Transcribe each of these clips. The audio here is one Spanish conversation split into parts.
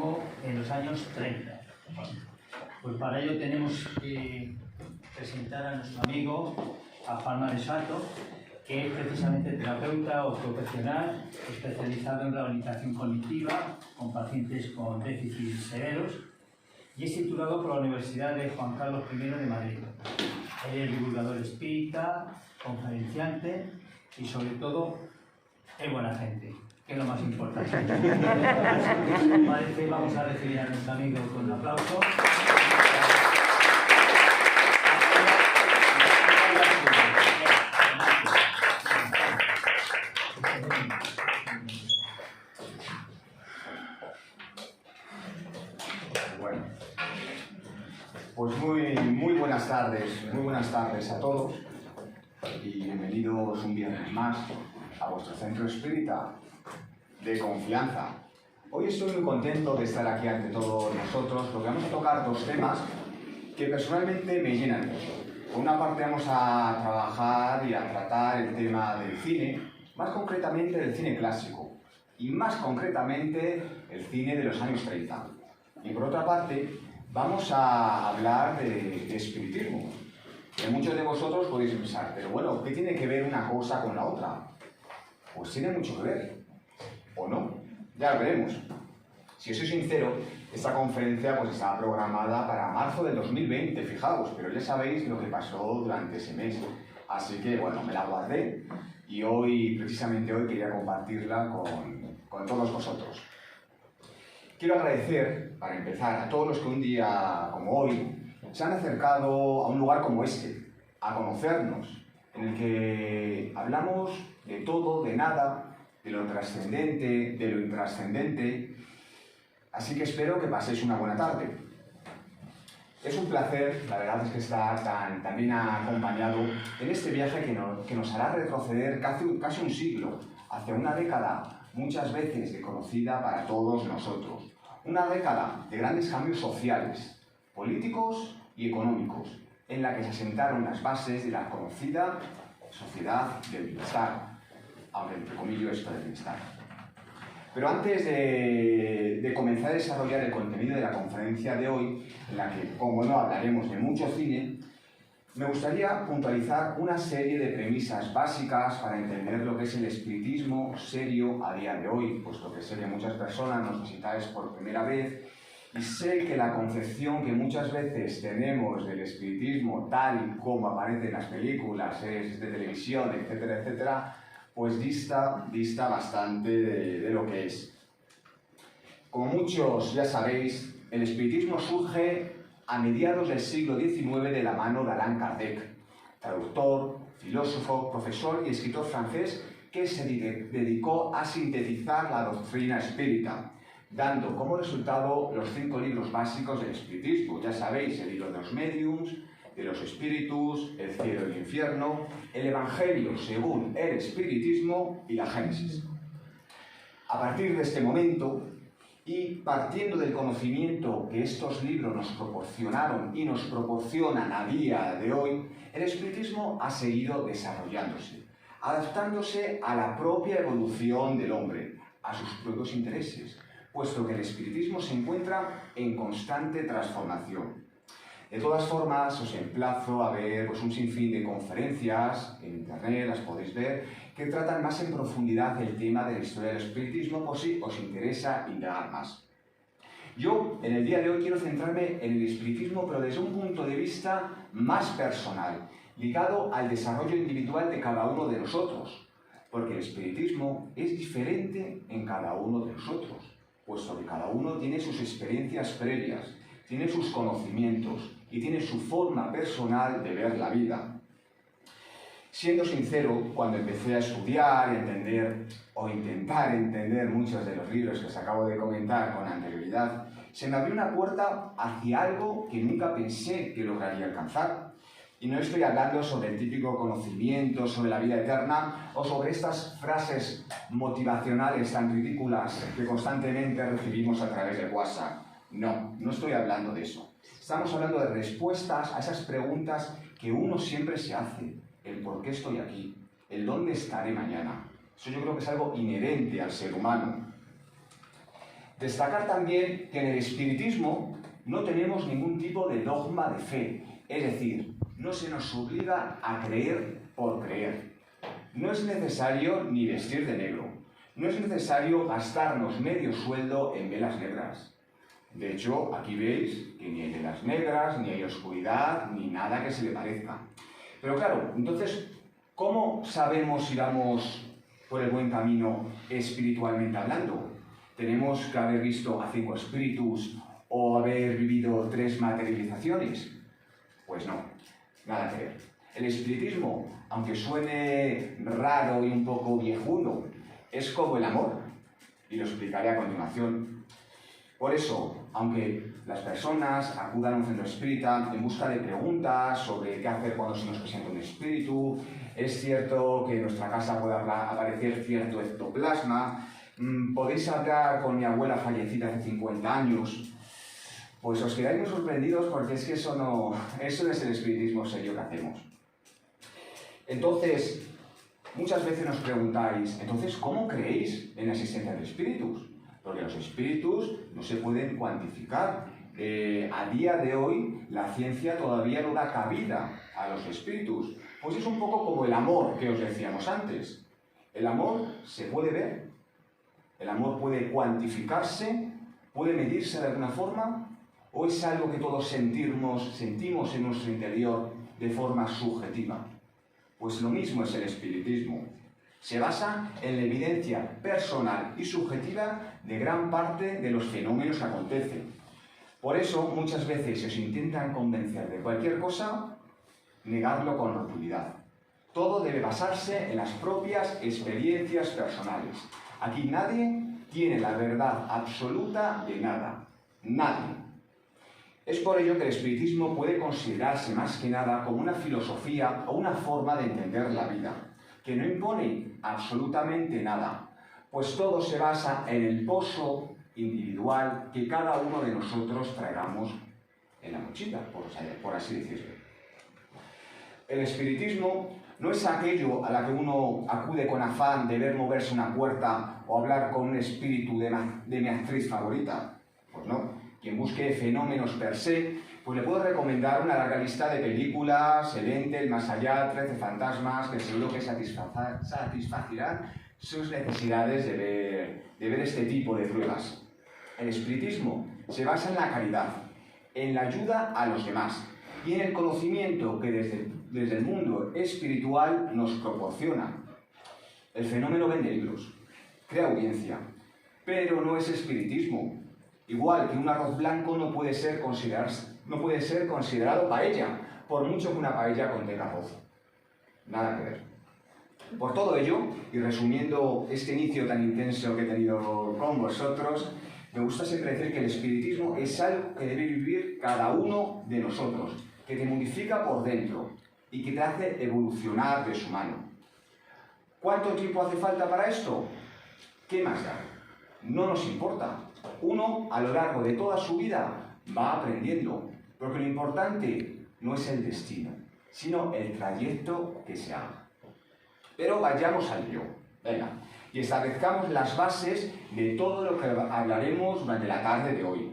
espiritismo en los años 30. Pues para ello tenemos que presentar a nuestro amigo, a Juan Maresato, que es precisamente terapeuta o profesional especializado en rehabilitación cognitiva con pacientes con déficits severos y es titulado por la Universidad de Juan Carlos I de Madrid. Él es divulgador espírita, conferenciante y sobre todo es buena gente, que es lo más importante. Así que, parece, vamos a recibir a nuestro amigo con un aplauso. Bueno, pues muy buenas tardes a todos y bienvenidos un viernes más a vuestro centro espírita de confianza. Hoy estoy muy contento de estar aquí ante todos nosotros porque vamos a tocar dos temas que personalmente me llenan mucho. Por una parte vamos a trabajar y a tratar el tema del cine, más concretamente del cine clásico y más concretamente el cine de los años 30. Y por otra parte vamos a hablar de espiritismo. Que muchos de vosotros podéis pensar, pero bueno, ¿qué tiene que ver una cosa con la otra? Pues tiene mucho que ver, ¿o no? Ya lo veremos. Si os soy sincero, esta conferencia pues estaba programada para marzo del 2020, fijaos, pero ya sabéis lo que pasó durante ese mes. Así que, bueno, me la guardé y hoy, precisamente hoy, quería compartirla con todos vosotros. Quiero agradecer, para empezar, a todos los que un día como hoy se han acercado a un lugar como este, a conocernos, en el que hablamos de todo, de nada, de lo trascendente, de lo intrascendente. Así que espero que paséis una buena tarde. Es un placer, la verdad es que estar tan bien acompañado en este viaje que nos hará retroceder casi un siglo, hacia una década muchas veces desconocida para todos nosotros. Una década de grandes cambios sociales, políticos y económicos, en la que se asentaron las bases de la conocida sociedad del bienestar, aunque entre comillas esto del bienestar. Pero antes de comenzar a desarrollar el contenido de la conferencia de hoy, en la que, como no, hablaremos de mucho cine, me gustaría puntualizar una serie de premisas básicas para entender lo que es el espiritismo serio a día de hoy, puesto que sé que muchas personas nos visitáis por primera vez y sé que la concepción que muchas veces tenemos del espiritismo, tal y como aparece en las películas, series de televisión, etcétera, etcétera, pues dista bastante de lo que es. Como muchos ya sabéis, el espiritismo surge a mediados del siglo XIX de la mano de Allan Kardec, traductor, filósofo, profesor y escritor francés que se dedicó a sintetizar la doctrina espírita, dando como resultado los 5 libros básicos del espiritismo. Ya sabéis, el libro de los médiums, de los espíritus, el cielo y el infierno, el evangelio según el espiritismo y la Génesis. A partir de este momento, y partiendo del conocimiento que estos libros nos proporcionaron y nos proporcionan a día de hoy, el espiritismo ha seguido desarrollándose, adaptándose a la propia evolución del hombre, a sus propios intereses, puesto que el espiritismo se encuentra en constante transformación. De todas formas, os emplazo a ver un sinfín de conferencias en internet, las podéis ver, que tratan más en profundidad el tema de la historia del espiritismo, por si os interesa indagar más. Yo, en el día de hoy, quiero centrarme en el espiritismo, pero desde un punto de vista más personal, ligado al desarrollo individual de cada uno de nosotros, porque el espiritismo es diferente en cada uno de nosotros, puesto que cada uno tiene sus experiencias previas, tiene sus conocimientos y tiene su forma personal de ver la vida. Siendo sincero, cuando empecé a estudiar y a entender, o intentar entender muchos de los libros que os acabo de comentar con anterioridad, se me abrió una puerta hacia algo que nunca pensé que lograría alcanzar. Y no estoy hablando sobre el típico conocimiento sobre la vida eterna o sobre estas frases motivacionales tan ridículas que constantemente recibimos a través de WhatsApp. No estoy hablando de eso. Estamos hablando de respuestas a esas preguntas que uno siempre se hace. El por qué estoy aquí, el dónde estaré mañana. Eso yo creo que es algo inherente al ser humano. Destacar también que en el espiritismo no tenemos ningún tipo de dogma de fe, es decir, no se nos obliga a creer por creer. No es necesario ni vestir de negro, no es necesario gastarnos medio sueldo en velas negras. De hecho, aquí veis que ni hay velas negras, ni hay oscuridad, ni nada que se le parezca. Pero claro, entonces, ¿cómo sabemos si vamos por el buen camino espiritualmente hablando? ¿Tenemos que haber visto a 5 espíritus o haber vivido 3 materializaciones? Pues no, nada que ver. El espiritismo, aunque suene raro y un poco viejuno, es como el amor, y lo explicaré a continuación. Por eso, aunque las personas acudan a un centro espírita en busca de preguntas sobre qué hacer cuando se nos presenta un espíritu, es cierto que en nuestra casa puede aparecer cierto ectoplasma, podéis hablar con mi abuela fallecida hace 50 años, pues os quedáis muy sorprendidos porque es que eso no es el espiritismo serio que hacemos. Entonces, muchas veces nos preguntáis, entonces, ¿cómo creéis en la existencia de espíritus? Porque los espíritus no se pueden cuantificar. A día de hoy, la ciencia todavía no da cabida a los espíritus. Pues es un poco como el amor que os decíamos antes. El amor se puede ver, el amor puede cuantificarse, puede medirse de alguna forma, o es algo que todos sentimos en nuestro interior de forma subjetiva. Pues lo mismo es el espiritismo. Se basa en la evidencia personal y subjetiva de gran parte de los fenómenos que acontecen. Por eso, muchas veces, si os intentan convencer de cualquier cosa, negarlo con rotundidad. Todo debe basarse en las propias experiencias personales. Aquí nadie tiene la verdad absoluta de nada. Nadie. Es por ello que el espiritismo puede considerarse más que nada como una filosofía o una forma de entender la vida, que no impone absolutamente nada, pues todo se basa en el pozo individual que cada uno de nosotros traigamos en la mochila, por así decirlo. El espiritismo no es aquello a la que uno acude con afán de ver moverse una puerta o hablar con un espíritu de mi actriz favorita. Pues no. Quien busque fenómenos per se, pues le puedo recomendar una larga lista de películas, El Ente, El Más Allá, 13 fantasmas, que seguro que satisfacirán sus necesidades de ver este tipo de pruebas. El espiritismo se basa en la caridad, en la ayuda a los demás y en el conocimiento que desde el mundo espiritual nos proporciona. El fenómeno vende libros, crea audiencia, pero no es espiritismo. Igual que un arroz blanco no puede ser considerado paella, por mucho que una paella contenga arroz. Nada que ver. Por todo ello, y resumiendo este inicio tan intenso que he tenido con vosotros, me gusta siempre decir que el espiritismo es algo que debe vivir cada uno de nosotros, que te modifica por dentro y que te hace evolucionar de su mano. ¿Cuánto tiempo hace falta para esto? ¿Qué más da? No nos importa. Uno, a lo largo de toda su vida, va aprendiendo, porque lo importante no es el destino, sino el trayecto que se haga. Pero vayamos al lío, venga, y establezcamos las bases de todo lo que hablaremos durante la tarde de hoy.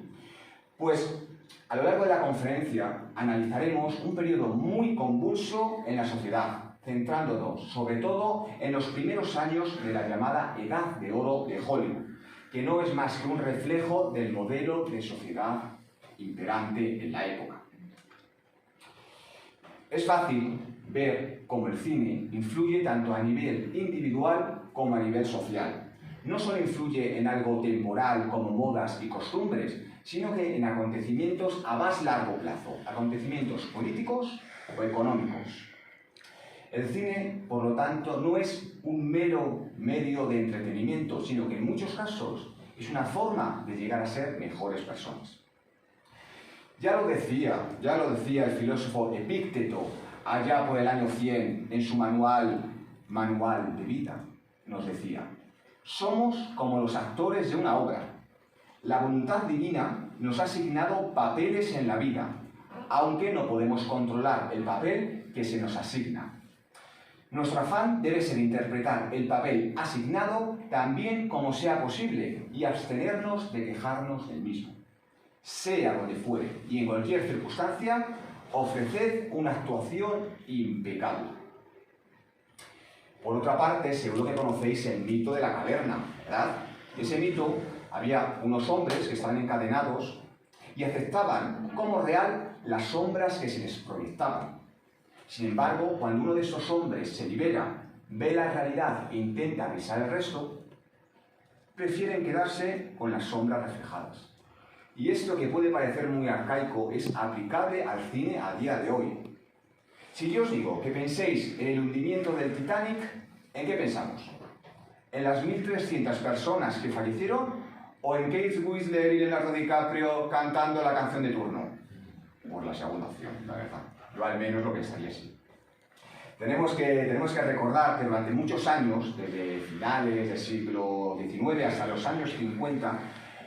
Pues, a lo largo de la conferencia, analizaremos un periodo muy convulso en la sociedad, centrándonos sobre todo en los primeros años de la llamada Edad de Oro de Hollywood, que no es más que un reflejo del modelo de sociedad imperante en la época. Es fácil ver cómo el cine influye tanto a nivel individual como a nivel social. No solo influye en algo temporal como modas y costumbres, sino que en acontecimientos a más largo plazo, acontecimientos políticos o económicos. El cine, por lo tanto, no es un mero medio de entretenimiento, sino que en muchos casos es una forma de llegar a ser mejores personas. Ya lo decía el filósofo Epícteto allá por el año 100 en su manual de vida. Nos decía: somos como los actores de una obra. La voluntad divina nos ha asignado papeles en la vida, aunque no podemos controlar el papel que se nos asigna. Nuestro afán debe ser interpretar el papel asignado tan bien como sea posible y abstenernos de quejarnos del mismo. Sea donde fuere y en cualquier circunstancia, ofreced una actuación impecable. Por otra parte, seguro que conocéis el mito de la caverna, ¿verdad? En ese mito había unos hombres que estaban encadenados y aceptaban como real las sombras que se les proyectaban. Sin embargo, cuando uno de esos hombres se libera, ve la realidad e intenta avisar al resto, prefieren quedarse con las sombras reflejadas. Y esto, que puede parecer muy arcaico, es aplicable al cine a día de hoy. Si yo os digo que penséis en el hundimiento del Titanic, ¿en qué pensamos? ¿En las 1.300 personas que fallecieron o en Kate Winslet y Leonardo DiCaprio cantando la canción de turno? Pues la segunda opción, la verdad. Yo al menos lo pensaría así. Tenemos que recordar que durante muchos años, desde finales del siglo XIX hasta los años 50,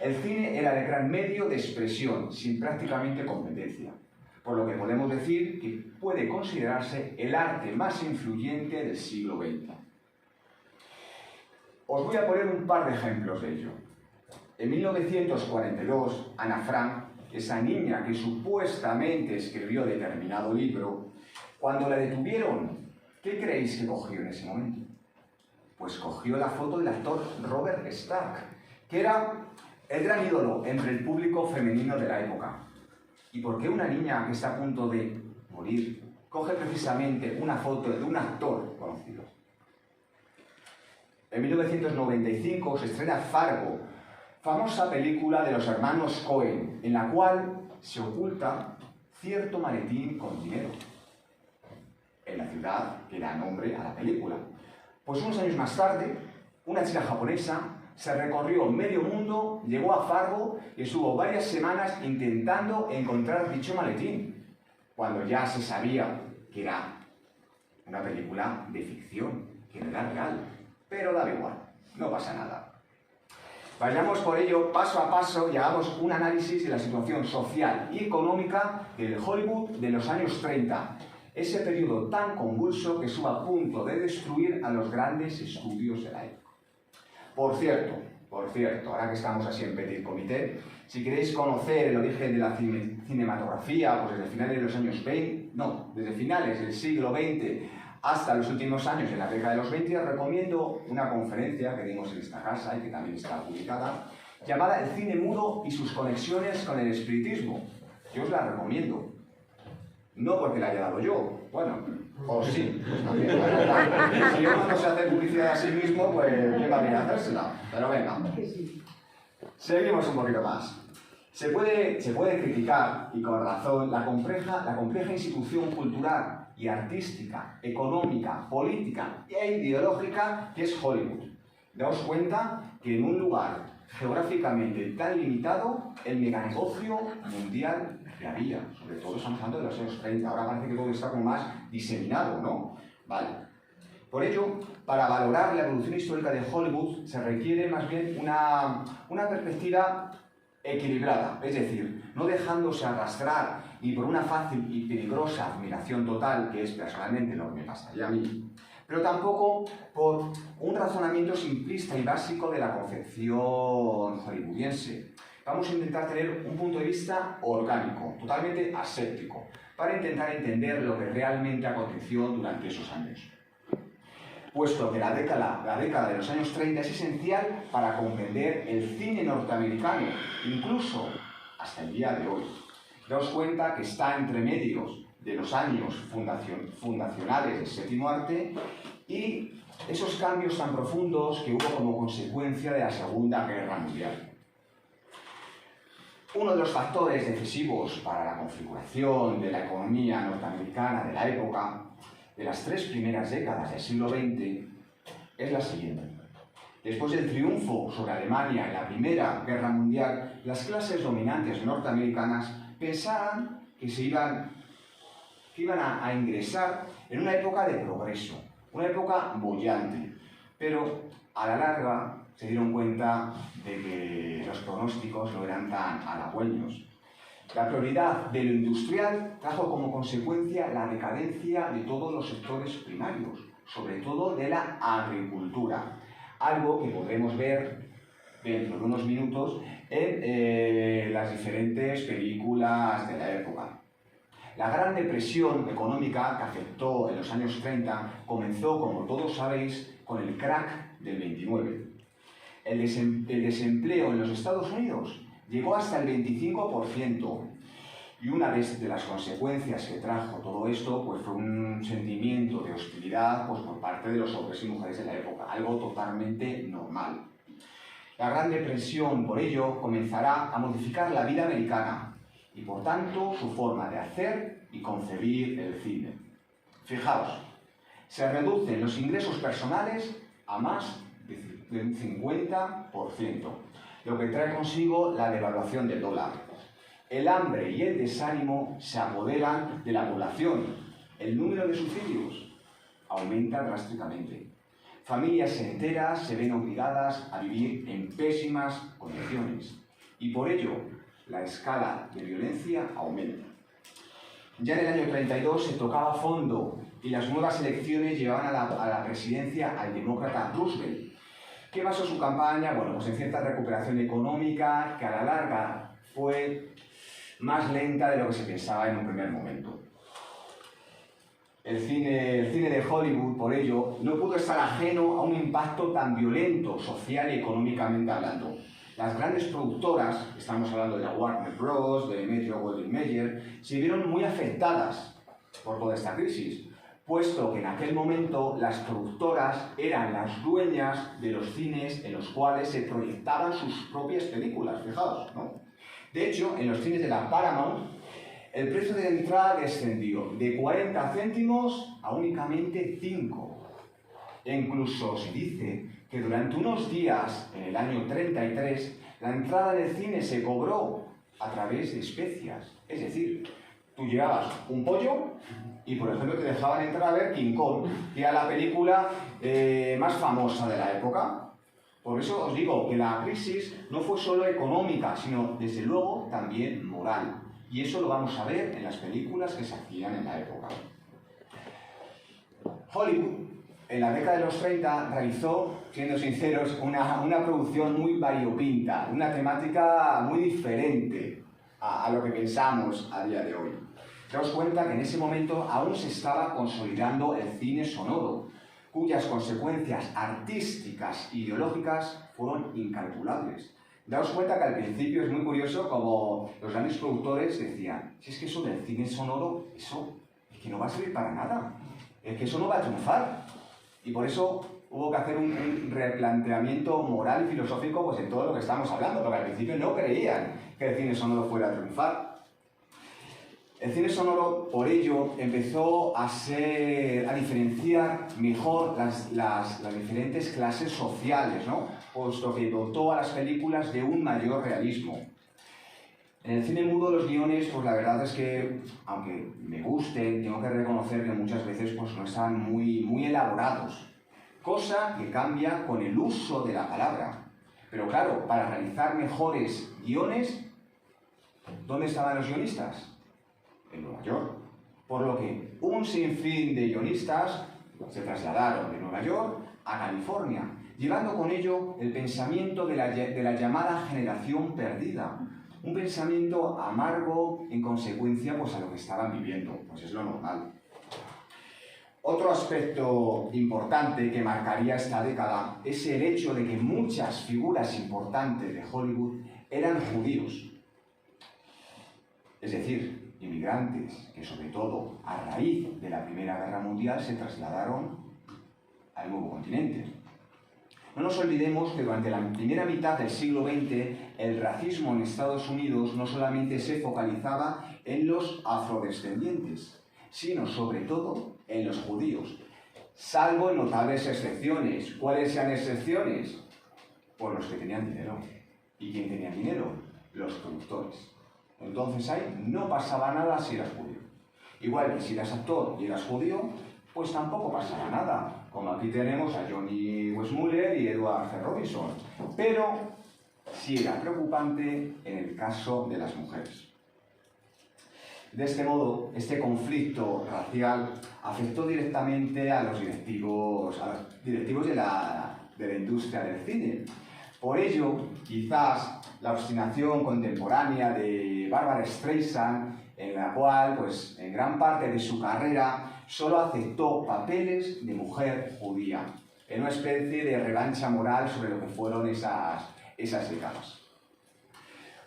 el cine era el gran medio de expresión, sin prácticamente competencia. Por lo que podemos decir que puede considerarse el arte más influyente del siglo XX. Os voy a poner un par de ejemplos de ello. En 1942, Ana Frank, esa niña que supuestamente escribió determinado libro, cuando la detuvieron, ¿qué creéis que cogió en ese momento? Pues cogió la foto del actor Robert Stack, que era el gran ídolo entre el público femenino de la época. ¿Y por qué una niña que está a punto de morir coge precisamente una foto de un actor conocido? En 1995 se estrena Fargo, famosa película de los hermanos Coen, en la cual se oculta cierto maletín con dinero en la ciudad que da nombre a la película. Pues unos años más tarde, una chica japonesa se recorrió medio mundo, llegó a Fargo y estuvo varias semanas intentando encontrar dicho maletín, cuando ya se sabía que era una película de ficción, que no era real. Pero da igual, no pasa nada. Vayamos por ello paso a paso y hagamos un análisis de la situación social y económica del Hollywood de los años 30, ese periodo tan convulso que estuvo a punto de destruir a los grandes estudios de la época. Por cierto, ahora que estamos así en petit comité, si queréis conocer el origen de la cinematografía, pues desde finales de los años 20, desde finales del siglo XX hasta los últimos años, en la década de los 20, os recomiendo una conferencia que dimos en esta casa y que también está publicada, llamada El cine mudo y sus conexiones con el espiritismo. Yo os la recomiendo. No porque la haya dado yo, bueno, o sí, pues también, la verdad. Si uno no se hace publicidad a sí mismo, pues ¿quién va a venir a hacérsela? Pero venga, seguimos un poquito más. Se puede criticar, y con razón, la compleja institución cultural y artística, económica, política e ideológica que es Hollywood. Daos cuenta que en un lugar geográficamente tan limitado, el meganegocio mundial que había, sobre todo estamos hablando de los años 30, ahora parece que todo está como más diseminado, ¿no? Vale. Por ello, para valorar la evolución histórica de Hollywood se requiere más bien una perspectiva equilibrada, es decir, no dejándose arrastrar y por una fácil y peligrosa admiración total, que es personalmente lo que me pasaría a mí, pero tampoco por un razonamiento simplista y básico de la concepción hollywoodiense. Vamos a intentar tener un punto de vista orgánico, totalmente aséptico, para intentar entender lo que realmente aconteció durante esos años. Puesto que la década de los años 30 es esencial para comprender el cine norteamericano, incluso hasta el día de hoy. Daos cuenta que está entre medios de los años fundacionales del séptimo arte y esos cambios tan profundos que hubo como consecuencia de la Segunda Guerra Mundial. Uno de los factores decisivos para la configuración de la economía norteamericana de la época, de las 3 primeras décadas del siglo XX, es la siguiente. Después del triunfo sobre Alemania en la Primera Guerra Mundial, las clases dominantes norteamericanas pensaban que iban a ingresar en una época de progreso, una época boyante, pero a la larga se dieron cuenta de que los pronósticos no eran tan halagüeños. La prioridad de lo industrial trajo como consecuencia la decadencia de todos los sectores primarios, sobre todo de la agricultura, algo que podremos ver dentro de unos minutos en las diferentes películas de la época. La Gran Depresión económica que afectó en los años 30 comenzó, como todos sabéis, con el crack del 29. El desempleo en los Estados Unidos llegó hasta el 25%, y una de las consecuencias que trajo todo esto pues, fue un sentimiento de hostilidad pues, por parte de los hombres y mujeres de la época, algo totalmente normal. La Gran Depresión, por ello, comenzará a modificar la vida americana y, por tanto, su forma de hacer y concebir el cine. Fijaos, se reducen los ingresos personales a más del 50%, lo que trae consigo la devaluación del dólar. El hambre y el desánimo se apoderan de la población. El número de suicidios aumenta drásticamente. Familias enteras se ven obligadas a vivir en pésimas condiciones y por ello la escala de violencia aumenta. Ya en el año 32 se tocaba fondo y las nuevas elecciones llevaban a la presidencia al demócrata Roosevelt, que basó su campaña pues en cierta recuperación económica que a la larga fue más lenta de lo que se pensaba en un primer momento. El cine de Hollywood, por ello, no pudo estar ajeno a un impacto tan violento, social y económicamente hablando. Las grandes productoras, estamos hablando de la Warner Bros., de Metro-Goldwyn-Mayer, se vieron muy afectadas por toda esta crisis, puesto que en aquel momento las productoras eran las dueñas de los cines en los cuales se proyectaban sus propias películas, fijaos, ¿no? De hecho, en los cines de la Paramount, el precio de entrada descendió de 40 céntimos a únicamente 5. E incluso se dice que durante unos días, en el año 33, la entrada del cine se cobró a través de especias. Es decir, tú llevabas un pollo y, por ejemplo, te dejaban entrar a ver King Kong, que era la película más famosa de la época. Por eso os digo que la crisis no fue solo económica, sino, desde luego, también moral. Y eso lo vamos a ver en las películas que se hacían en la época. Hollywood, en la década de los 30, realizó, siendo sinceros, una producción muy variopinta, una temática muy diferente a lo que pensamos a día de hoy. Daos cuenta que en ese momento aún se estaba consolidando el cine sonoro, cuyas consecuencias artísticas e ideológicas fueron incalculables. Daos cuenta que al principio es muy curioso como los grandes productores decían, si es que eso del cine sonoro, eso es que no va a servir para nada, es que eso no va a triunfar. Y por eso hubo que hacer un replanteamiento moral y filosófico pues, en todo lo que estamos hablando, porque al principio no creían que el cine sonoro fuera a triunfar. El cine sonoro, por ello, empezó a diferenciar mejor las diferentes clases sociales, ¿no? Puesto que dotó a las películas de un mayor realismo. En el cine mudo los guiones, pues la verdad es que, aunque me gusten, tengo que reconocer que muchas veces pues, no están muy elaborados, cosa que cambia con el uso de la palabra. Pero claro, para realizar mejores guiones, ¿dónde estaban los guionistas? En Nueva York, por lo que un sinfín de guionistas se trasladaron de Nueva York a California, llevando con ello el pensamiento de la llamada generación perdida, un pensamiento amargo en consecuencia pues, a lo que estaban viviendo, pues es lo normal. Otro aspecto importante que marcaría esta década es el hecho de que muchas figuras importantes de Hollywood eran judíos, es decir, inmigrantes que, sobre todo a raíz de la Primera Guerra Mundial, se trasladaron al nuevo continente. No nos olvidemos que durante la primera mitad del siglo XX el racismo en Estados Unidos no solamente se focalizaba en los afrodescendientes, sino sobre todo en los judíos, salvo en notables excepciones. ¿Cuáles eran excepciones? Pues los que tenían dinero. ¿Y quién tenía dinero? Los productores. Entonces ahí no pasaba nada si eras judío. Igual que si eras actor y eras judío, pues tampoco pasaba nada. Como aquí tenemos a Johnny Weissmuller y Edward G. Robinson. Pero sí era preocupante en el caso de las mujeres. De este modo, este conflicto racial afectó directamente a los directivos de la industria del cine. Por ello, quizás la obstinación contemporánea de Barbra Streisand, en la cual, pues, en gran parte de su carrera solo aceptó papeles de mujer judía, en una especie de revancha moral sobre lo que fueron esas décadas.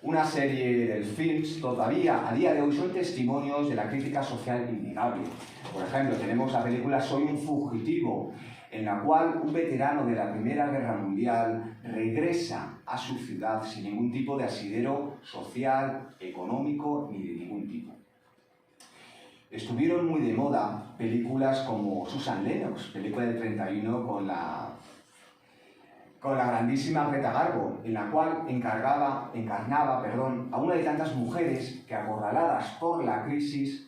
Una serie de films todavía, a día de hoy, son testimonios de la crítica social innegable. Por ejemplo, tenemos la película Soy un fugitivo, en la cual un veterano de la Primera Guerra Mundial regresa a su ciudad sin ningún tipo de asidero social, económico ni de ningún tipo. Estuvieron muy de moda películas como Susan Lennox, película del 31 con la grandísima Greta Garbo, en la cual encarnaba a una de tantas mujeres que, acorraladas por la crisis,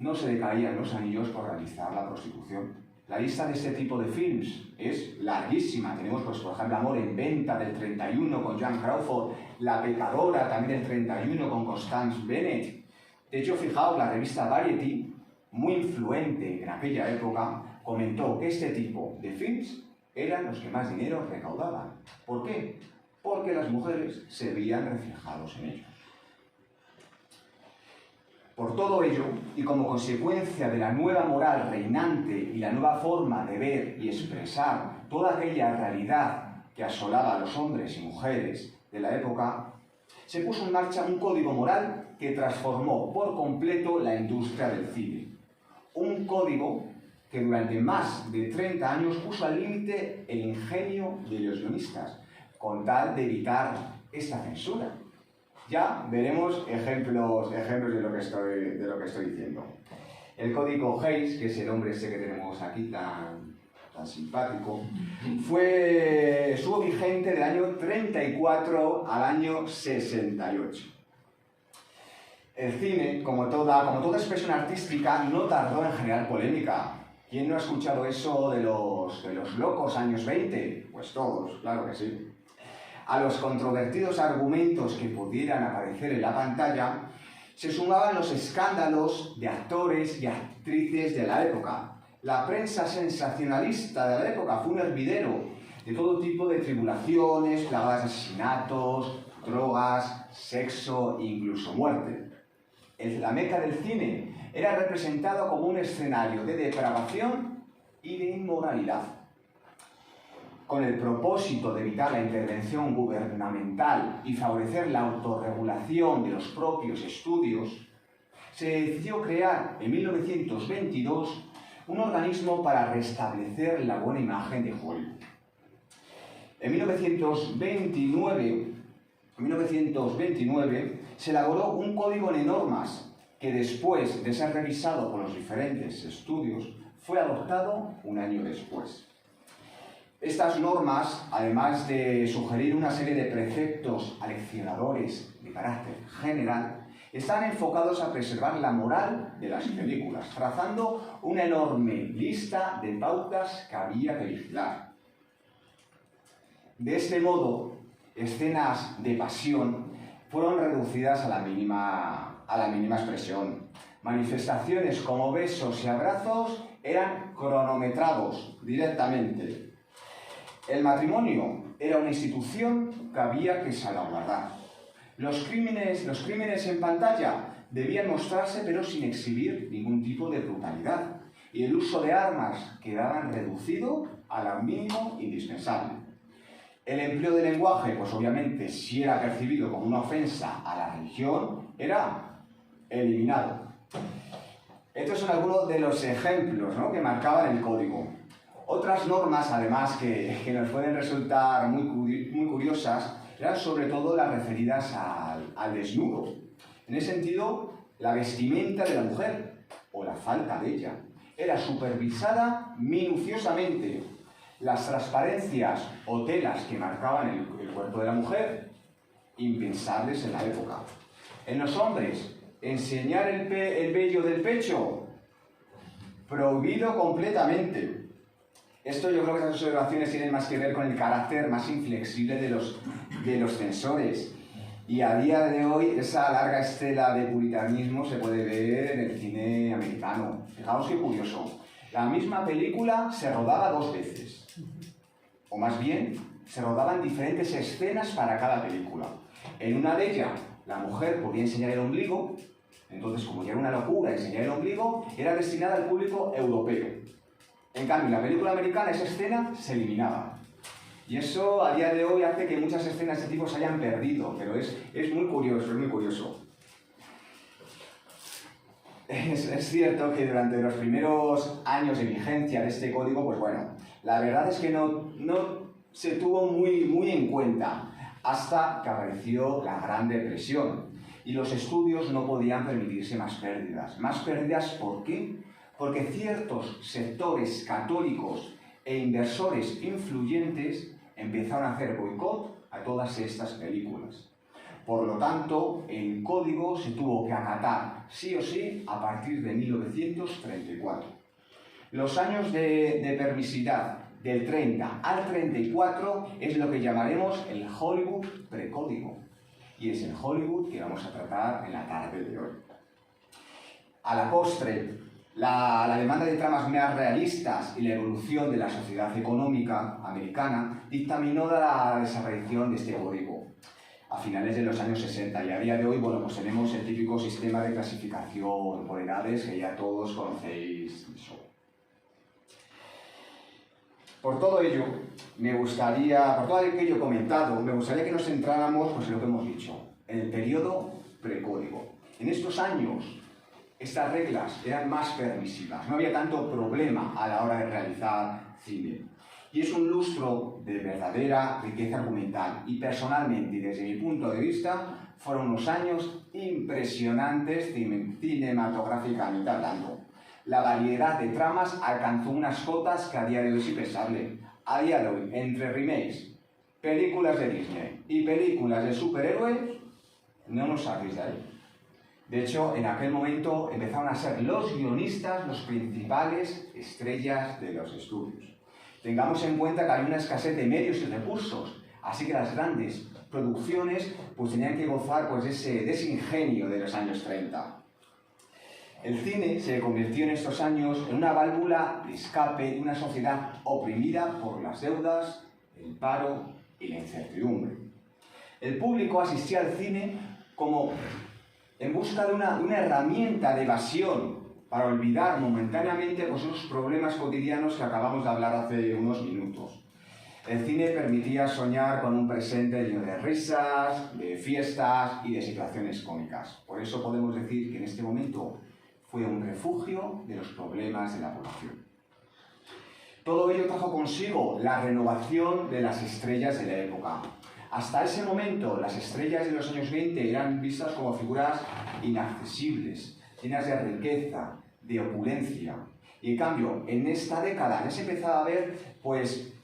no se le caían los anillos por realizar la prostitución. La lista de este tipo de films es larguísima. Tenemos, pues, por ejemplo, Amor en Venta del 31 con Joan Crawford, La Pecadora también del 31 con Constance Bennett. De hecho, fijaos, la revista Variety, muy influente en aquella época, comentó que este tipo de films eran los que más dinero recaudaban. ¿Por qué? Porque las mujeres se veían reflejados en ellos. Por todo ello, y como consecuencia de la nueva moral reinante y la nueva forma de ver y expresar toda aquella realidad que asolaba a los hombres y mujeres de la época, se puso en marcha un código moral que transformó por completo la industria del cine. Un código que durante más de 30 años puso al límite el ingenio de los guionistas, con tal de evitar esta censura. Ya veremos ejemplos de lo que estoy diciendo. El código Hays, que es el hombre ese que tenemos aquí tan simpático, estuvo vigente del año 34 al año 68. El cine, como toda expresión artística, no tardó en generar polémica. ¿Quién no ha escuchado eso de los locos años 20? Pues todos, claro que sí. A los controvertidos argumentos que pudieran aparecer en la pantalla, se sumaban los escándalos de actores y actrices de la época. La prensa sensacionalista de la época fue un hervidero de todo tipo de tribulaciones, plagadas de asesinatos, drogas, sexo e incluso muerte. La Meca del cine era representado como un escenario de depravación y de inmoralidad. Con el propósito de evitar la intervención gubernamental y favorecer la autorregulación de los propios estudios, se decidió crear en 1922 un organismo para restablecer la buena imagen de Hollywood. En 1929 se elaboró un código de normas que, después de ser revisado por los diferentes estudios, fue adoptado un año después. Estas normas, además de sugerir una serie de preceptos aleccionadores de carácter general, están enfocados a preservar la moral de las películas, trazando una enorme lista de pautas que había que vigilar. De este modo, escenas de pasión fueron reducidas a la mínima expresión. Manifestaciones como besos y abrazos eran cronometrados directamente. El matrimonio era una institución que había que salvaguardar. Los crímenes en pantalla debían mostrarse, pero sin exhibir ningún tipo de brutalidad. Y el uso de armas quedaba reducido al mínimo indispensable. El empleo del lenguaje, pues obviamente, si era percibido como una ofensa a la religión, era eliminado. Estos son algunos de los ejemplos, ¿no?, que marcaban el código. Otras normas, además, que nos pueden resultar muy curiosas, eran sobre todo las referidas al desnudo. En ese sentido, la vestimenta de la mujer, o la falta de ella, era supervisada minuciosamente. Las transparencias o telas que marcaban el cuerpo de la mujer, impensables en la época. En los hombres, enseñar el vello del pecho, prohibido completamente. Esto, yo creo que estas observaciones tienen más que ver con el carácter más inflexible de los censores. Y a día de hoy esa larga estela de puritanismo se puede ver en el cine americano. Fijaos qué curioso. La misma película se rodaba 2 veces. O más bien, se rodaban diferentes escenas para cada película. En una de ellas, la mujer podía enseñar el ombligo. Entonces, como ya era una locura enseñar el ombligo, era destinada al público europeo. En cambio, en la película americana esa escena se eliminaba. Y eso a día de hoy hace que muchas escenas de este tipo se hayan perdido, pero es muy curioso, es muy curioso. Es cierto que durante los primeros años de vigencia de este código, pues bueno, la verdad es que no se tuvo muy en cuenta hasta que apareció la Gran Depresión y los estudios no podían permitirse más pérdidas. ¿Más pérdidas por qué? Porque ciertos sectores católicos e inversores influyentes empezaron a hacer boicot a todas estas películas. Por lo tanto, el código se tuvo que acatar sí o sí a partir de 1934. Los años de permisividad del 30 al 34 es lo que llamaremos el Hollywood precódigo. Y es el Hollywood que vamos a tratar en la tarde de hoy. A la postre, la demanda de tramas más realistas y la evolución de la sociedad económica americana dictaminó la desaparición de este código a finales de los años 60 y a día de hoy, bueno, pues tenemos el típico sistema de clasificación por edades que ya todos conocéis. Por todo ello, por todo aquello comentado, me gustaría que nos centráramos pues, en lo que hemos dicho, en el periodo precódigo. En estos años, estas reglas eran más permisivas, no había tanto problema a la hora de realizar cine. Y es un lustro de verdadera riqueza argumental. Y personalmente, y desde mi punto de vista, fueron unos años impresionantes cinematográficamente hablando. La variedad de tramas alcanzó unas cotas que a día de hoy es impensable. A día de hoy, entre remakes, películas de Disney y películas de superhéroes, no nos saquéis de ahí. De hecho, en aquel momento empezaron a ser los guionistas los principales estrellas de los estudios. Tengamos en cuenta que había una escasez de medios y recursos, así que las grandes producciones pues, tenían que gozar pues, de ese ingenio de los años 30. El cine se convirtió en estos años en una válvula de escape de una sociedad oprimida por las deudas, el paro y la incertidumbre. El público asistía al cine como en busca de una herramienta de evasión para olvidar momentáneamente pues, esos problemas cotidianos que acabamos de hablar hace unos minutos. El cine permitía soñar con un presente lleno de risas, de fiestas y de situaciones cómicas. Por eso podemos decir que en este momento fue un refugio de los problemas de la población. Todo ello trajo consigo la renovación de las estrellas de la época. Hasta ese momento, las estrellas de los años 20 eran vistas como figuras inaccesibles, llenas de riqueza, de opulencia. Y en cambio, en esta década ya se empezaba a ver pues,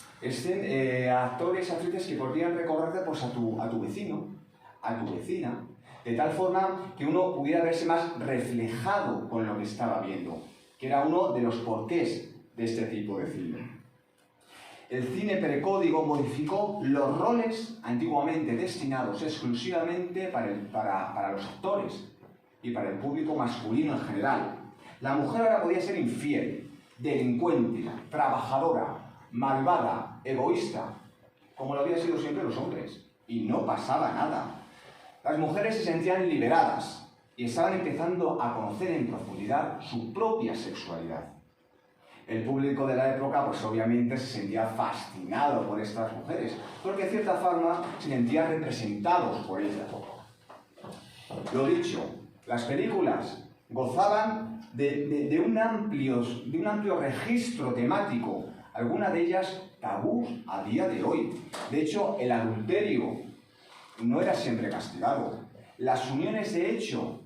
actores, actrices que podrían recordarte pues, a tu vecino, a tu vecina, de tal forma que uno pudiera verse más reflejado con lo que estaba viendo, que era uno de los porqués de este tipo de cine. El cine precódigo modificó los roles antiguamente destinados exclusivamente para los actores y para el público masculino en general. La mujer ahora podía ser infiel, delincuente, trabajadora, malvada, egoísta, como lo habían sido siempre los hombres, y no pasaba nada. Las mujeres se sentían liberadas y estaban empezando a conocer en profundidad su propia sexualidad. El público de la época, pues obviamente se sentía fascinado por estas mujeres, porque de cierta forma se sentían representados por ellas. Lo dicho, las películas gozaban de un amplio registro temático, algunas de ellas tabús a día de hoy. De hecho, el adulterio no era siempre castigado. Las uniones de hecho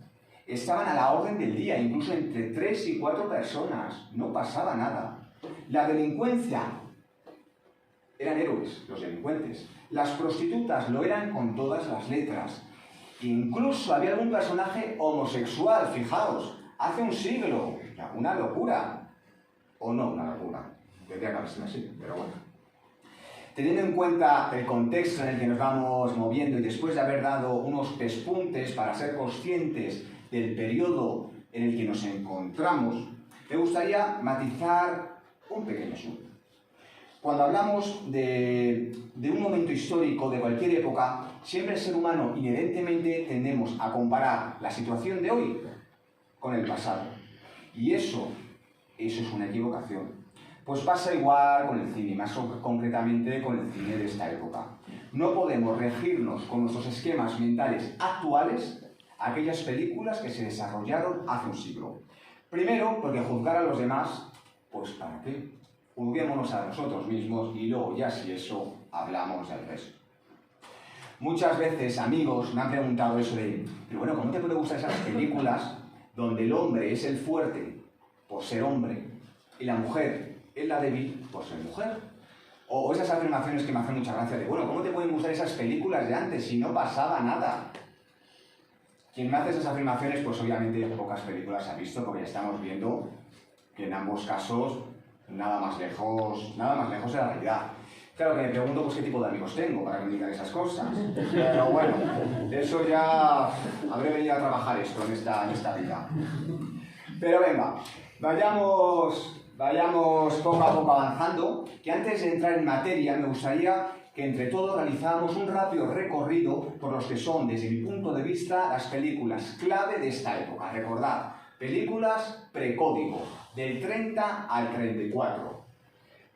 estaban a la orden del día, incluso entre 3 y 4 personas. No pasaba nada. La delincuencia, eran héroes los delincuentes. Las prostitutas lo eran con todas las letras. Incluso había algún personaje homosexual, fijaos, hace un siglo. Una locura. O no una locura. Tendría que haber sido así, pero bueno. Teniendo en cuenta el contexto en el que nos vamos moviendo y después de haber dado unos pespuntes para ser conscientes del periodo en el que nos encontramos, me gustaría matizar un pequeño asunto. Cuando hablamos de un momento histórico de cualquier época, siempre el ser humano inherentemente tendemos a comparar la situación de hoy con el pasado. Y eso es una equivocación. Pues pasa igual con el cine, más concretamente con el cine de esta época. No podemos regirnos con nuestros esquemas mentales actuales a aquellas películas que se desarrollaron hace un siglo. Primero, porque juzgar a los demás, pues ¿para qué? Juzguémonos a nosotros mismos y luego ya si eso hablamos del resto. Muchas veces amigos me han preguntado eso de, pero bueno, ¿cómo te pueden gustar esas películas donde el hombre es el fuerte por ser hombre y la mujer es la débil por ser mujer? O esas afirmaciones que me hacen mucha gracia de, bueno, ¿cómo te pueden gustar esas películas de antes si no pasaba nada? Quien me hace esas afirmaciones, pues obviamente pocas películas ha visto, porque ya estamos viendo que en ambos casos nada más lejos de la realidad. Claro que me pregunto pues qué tipo de amigos tengo para que me digan esas cosas. Pero bueno, de eso ya habré venido a trabajar esto en esta vida. Pero venga, vayamos poco a poco avanzando, que antes de entrar en materia me gustaría que entre todos realizáramos un rápido recorrido por los que son, desde mi punto de vista, las películas clave de esta época. Recordad, películas precódigo, del 30 al 34.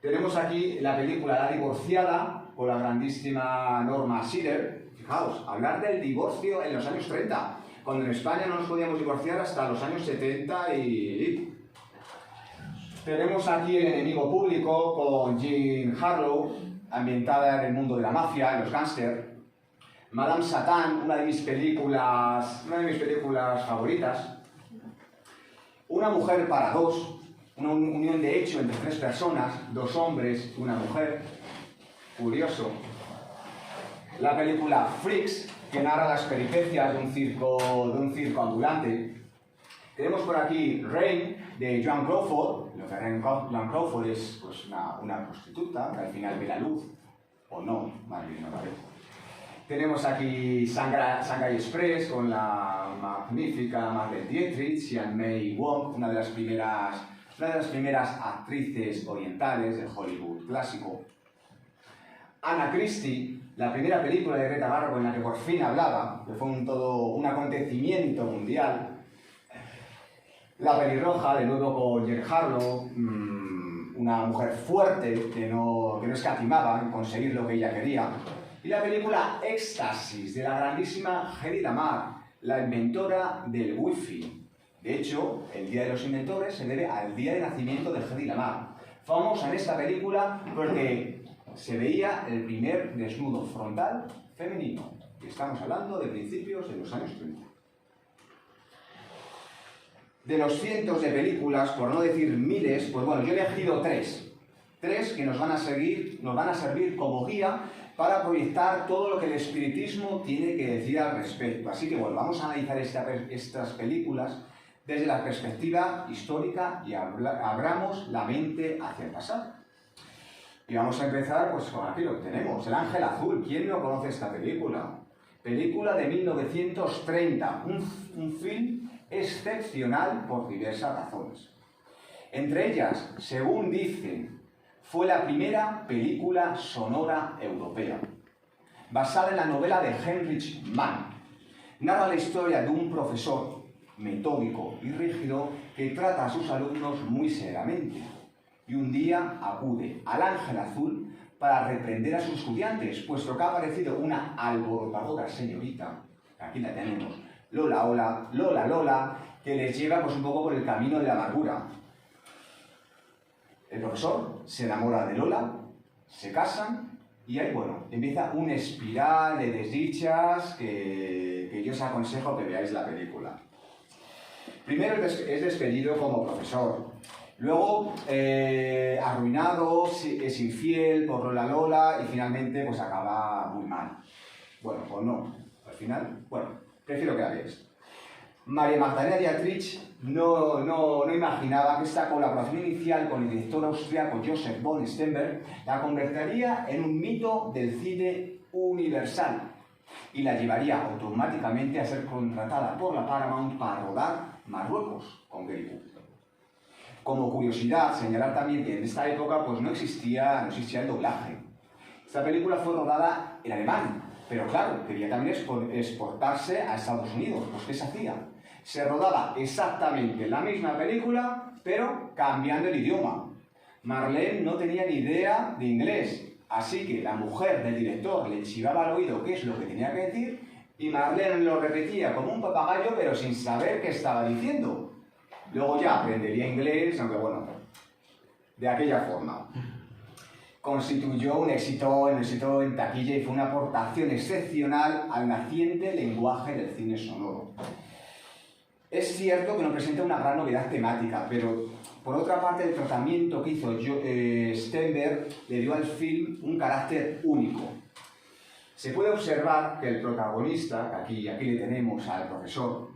Tenemos aquí la película La divorciada, con la grandísima Norma Shearer. Fijaos, hablar del divorcio en los años 30, cuando en España no nos podíamos divorciar hasta los años 70 y... Tenemos aquí El enemigo público, con Jean Harlow, ambientada en el mundo de la mafia, en los gángsters. Madame Satán, una de mis películas favoritas. Una mujer para dos, una unión de hecho entre tres personas, dos hombres y una mujer. Curioso. La película Freaks, que narra las peripecias de un circo ambulante. Tenemos por aquí Rain, de Joan Crawford. Lo que Joan Crawford es pues, una prostituta que al final ve la luz, o no, más bien no la ve. Tenemos aquí Shanghai Express con la magnífica Marlene Dietrich y Anne Wong, una de las primeras actrices orientales del Hollywood clásico. Anna Christie, la primera película de Greta Garbo en la que por fin hablaba, que fue todo un acontecimiento mundial. La pelirroja, de nuevo con Jean Harlow, una mujer fuerte que no escatimaba en conseguir lo que ella quería. Y la película Éxtasis, de la grandísima Hedy Lamarr, la inventora del wifi. De hecho, el Día de los Inventores se debe al día de nacimiento de Hedy Lamarr. Famosa en esta película porque se veía el primer desnudo frontal femenino. Y estamos hablando de principios de los años 30. De los cientos de películas, por no decir miles, pues bueno, yo he elegido tres. Tres que nos van a servir como guía para proyectar todo lo que el espiritismo tiene que decir al respecto. Así que bueno, vamos a analizar estas películas desde la perspectiva histórica y abramos la mente hacia el pasado. Y vamos a empezar pues con aquí lo que tenemos, El Ángel Azul. ¿Quién no conoce esta película? Película de 1930, un film excepcional por diversas razones. Entre ellas, según dicen, fue la primera película sonora europea, basada en la novela de Heinrich Mann. Narra la historia de un profesor metódico y rígido que trata a sus alumnos muy severamente y un día acude al Ángel Azul para reprender a sus estudiantes, puesto que ha aparecido una alborotadora señorita, aquí la tenemos, Lola, que les lleva pues, un poco por el camino de la amargura. El profesor se enamora de Lola, se casan y ahí, bueno, empieza una espiral de desdichas que yo os aconsejo que veáis la película. Primero es despedido como profesor, luego arruinado, es infiel por Lola y finalmente pues acaba muy mal. Bueno, pues no, al final, bueno, prefiero que la veáis. María Magdalena Dietrich no imaginaba que esta colaboración inicial con el director austriaco Joseph von Sternberg la convertiría en un mito del cine universal y la llevaría automáticamente a ser contratada por la Paramount para rodar Marruecos con Gary Cooper. Como curiosidad, señalar también que en esta época pues, no existía el doblaje. Esta película fue rodada en alemán, pero claro, quería también exportarse a Estados Unidos. Pues ¿qué se hacía? Se rodaba exactamente la misma película, pero cambiando el idioma. Marlene no tenía ni idea de inglés, así que la mujer del director le chivaba al oído qué es lo que tenía que decir y Marlene lo repetía como un papagayo, pero sin saber qué estaba diciendo. Luego ya aprendería inglés, aunque bueno, de aquella forma. Constituyó un éxito en taquilla y fue una aportación excepcional al naciente lenguaje del cine sonoro. Es cierto que no presenta una gran novedad temática, pero por otra parte el tratamiento que hizo Sternberg le dio al film un carácter único. Se puede observar que el protagonista, que aquí le tenemos al profesor,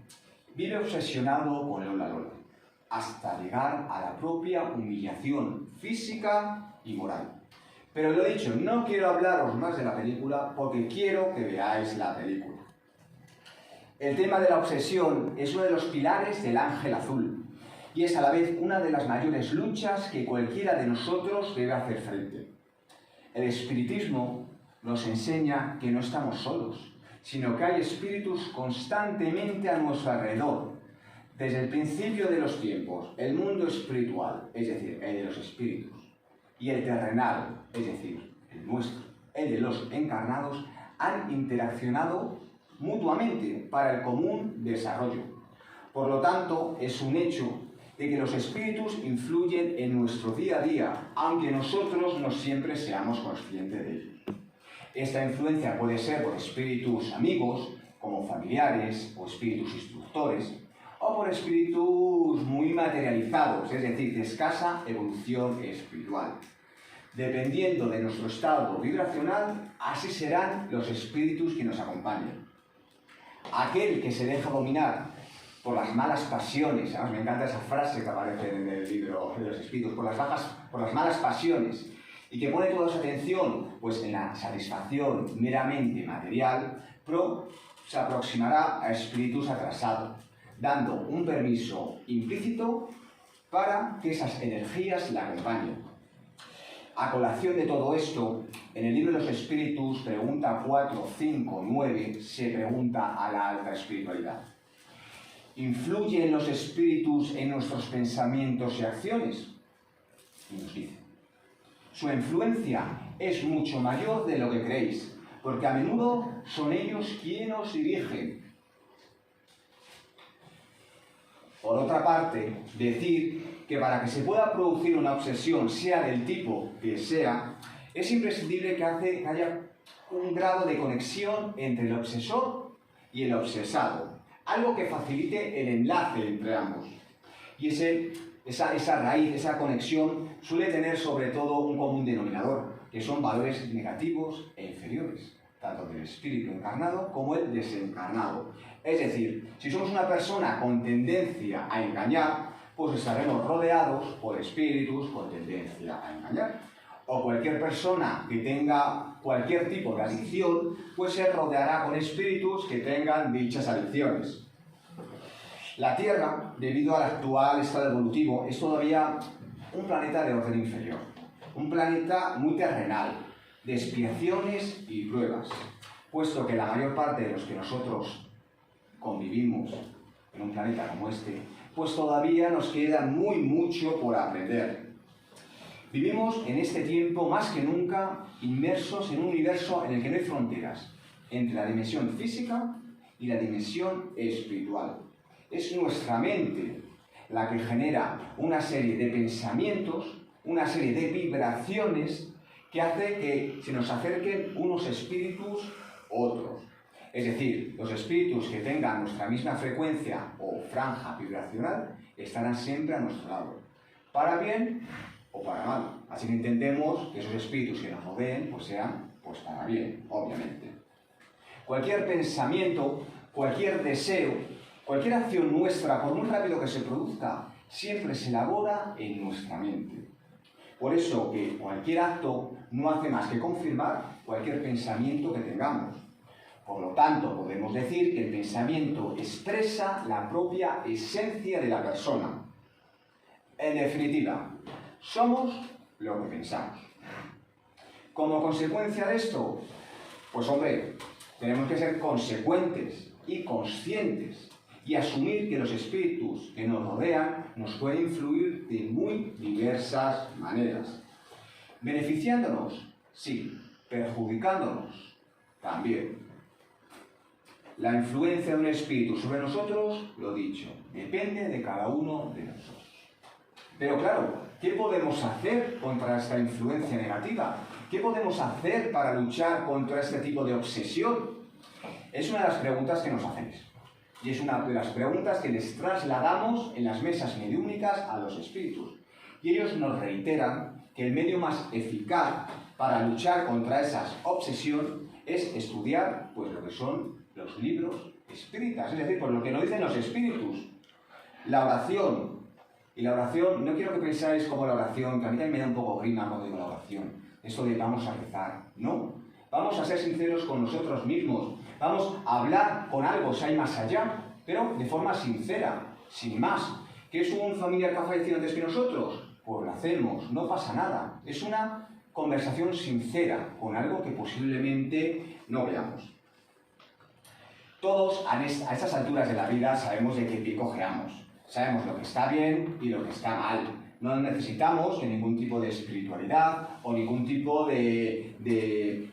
vive obsesionado con Lola Lola, hasta llegar a la propia humillación física y moral. Pero lo dicho, no quiero hablaros más de la película porque quiero que veáis la película. El tema de la obsesión es uno de los pilares del Ángel Azul y es a la vez una de las mayores luchas que cualquiera de nosotros debe hacer frente. El espiritismo nos enseña que no estamos solos, sino que hay espíritus constantemente a nuestro alrededor. Desde el principio de los tiempos, el mundo espiritual, es decir, el de los espíritus, y el terrenal, es decir, el nuestro, el de los encarnados, han interaccionado mutuamente para el común desarrollo. Por lo tanto, es un hecho de que los espíritus influyen en nuestro día a día, aunque nosotros no siempre seamos conscientes de ello. Esta influencia puede ser por espíritus amigos, como familiares o espíritus instructores, o por espíritus muy materializados, es decir, de escasa evolución espiritual. Dependiendo de nuestro estado vibracional, así serán los espíritus que nos acompañan. Aquel que se deja dominar por las malas pasiones, además me encanta esa frase que aparece en el libro de los espíritus, por las malas pasiones, y que pone toda su atención pues, en la satisfacción meramente material, se aproximará a espíritus atrasados, dando un permiso implícito para que esas energías la acompañen. A colación de todo esto, en el libro de los espíritus, pregunta 4, 5, 9, se pregunta a la alta espiritualidad. ¿Influyen los espíritus en nuestros pensamientos y acciones? Y nos dice, su influencia es mucho mayor de lo que creéis, porque a menudo son ellos quienes os dirigen. Por otra parte, decir que para que se pueda producir una obsesión, sea del tipo que sea, es imprescindible que haya un grado de conexión entre el obsesor y el obsesado, algo que facilite el enlace entre ambos. Y esa raíz, esa conexión, suele tener sobre todo un común denominador, que son valores negativos e inferiores, tanto del espíritu encarnado como el desencarnado. Es decir, si somos una persona con tendencia a engañar, pues estaremos rodeados por espíritus con tendencia a engañar. O cualquier persona que tenga cualquier tipo de adicción, pues se rodeará con espíritus que tengan dichas adicciones. La Tierra, debido al actual estado evolutivo, es todavía un planeta de orden inferior. Un planeta muy terrenal, de expiaciones y pruebas, puesto que la mayor parte de los que nosotros convivimos en un planeta como este, pues todavía nos queda mucho por aprender. Vivimos en este tiempo más que nunca inmersos en un universo en el que no hay fronteras entre la dimensión física y la dimensión espiritual. Es nuestra mente la que genera una serie de pensamientos, una serie de vibraciones que hace que se nos acerquen unos espíritus u otros. Es decir, los espíritus que tengan nuestra misma frecuencia o franja vibracional estarán siempre a nuestro lado, para bien o para mal. Así que intentemos que esos espíritus que nos rodeen pues sean para bien, obviamente. Cualquier pensamiento, cualquier deseo, Cualquier acción nuestra, por muy rápido que se produzca, siempre se elabora en nuestra mente. Por eso que cualquier acto no hace más que confirmar cualquier pensamiento que tengamos. Por lo tanto, podemos decir que el pensamiento expresa la propia esencia de la persona. En definitiva, somos lo que pensamos. Como consecuencia de esto, pues hombre, tenemos que ser consecuentes y conscientes y asumir que los espíritus que nos rodean nos pueden influir de muy diversas maneras. Beneficiándonos, sí, perjudicándonos también. La influencia de un espíritu sobre nosotros, lo dicho, depende de cada uno de nosotros. Pero claro, ¿qué podemos hacer contra esta influencia negativa? ¿Qué podemos hacer para luchar contra este tipo de obsesión? Es una de las preguntas que nos hacéis. Y es una de las preguntas que les trasladamos en las mesas mediúmnicas a los espíritus. Y ellos nos reiteran que el medio más eficaz para luchar contra esa obsesión es estudiar pues, lo que son los libros espíritas, es decir, por lo que nos dicen los espíritus. La oración. Y la oración, no quiero que pensáis como la oración, que a mí también me da un poco grima cuando digo la oración. Esto de vamos a rezar. No. Vamos a ser sinceros con nosotros mismos. Vamos a hablar con algo si hay más allá, pero de forma sincera, sin más. ¿Que es un familiar que ha fallecido antes que nosotros? Pues lo hacemos, no pasa nada. Es una conversación sincera con algo que posiblemente no veamos. Todos a estas alturas de la vida sabemos de qué pie cojeamos. Sabemos lo que está bien y lo que está mal. No necesitamos de ningún tipo de espiritualidad o ningún tipo de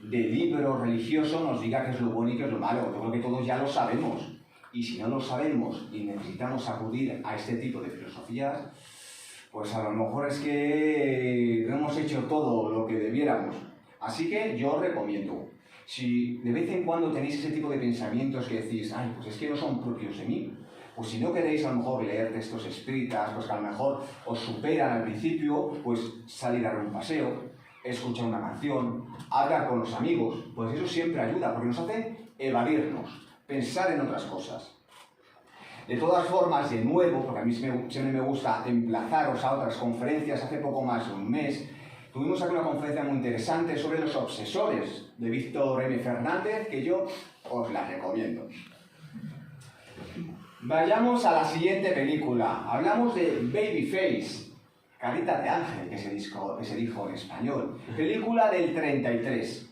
libro religioso nos diga qué es lo bueno y qué es lo malo. Yo creo que todos ya lo sabemos. Y si no lo sabemos y necesitamos acudir a este tipo de filosofías, pues a lo mejor es que no hemos hecho todo lo que debiéramos. Así que yo recomiendo, si de vez en cuando tenéis ese tipo de pensamientos que decís, ay, pues es que no son propios de mí, pues si no queréis a lo mejor leer textos espíritas, pues que a lo mejor os superan al principio, pues salir a dar un paseo, escuchar una canción, hablar con los amigos, pues eso siempre ayuda, porque nos hace evadirnos, pensar en otras cosas. De todas formas, de nuevo, porque a mí siempre me gusta emplazaros a otras conferencias, hace poco más de un mes, tuvimos aquí una conferencia muy interesante sobre los obsesores de Víctor M. Fernández, que yo os la recomiendo. Vayamos a la siguiente película. Hablamos de Babyface, Carita de Ángel, que se dijo en español. Película del 33.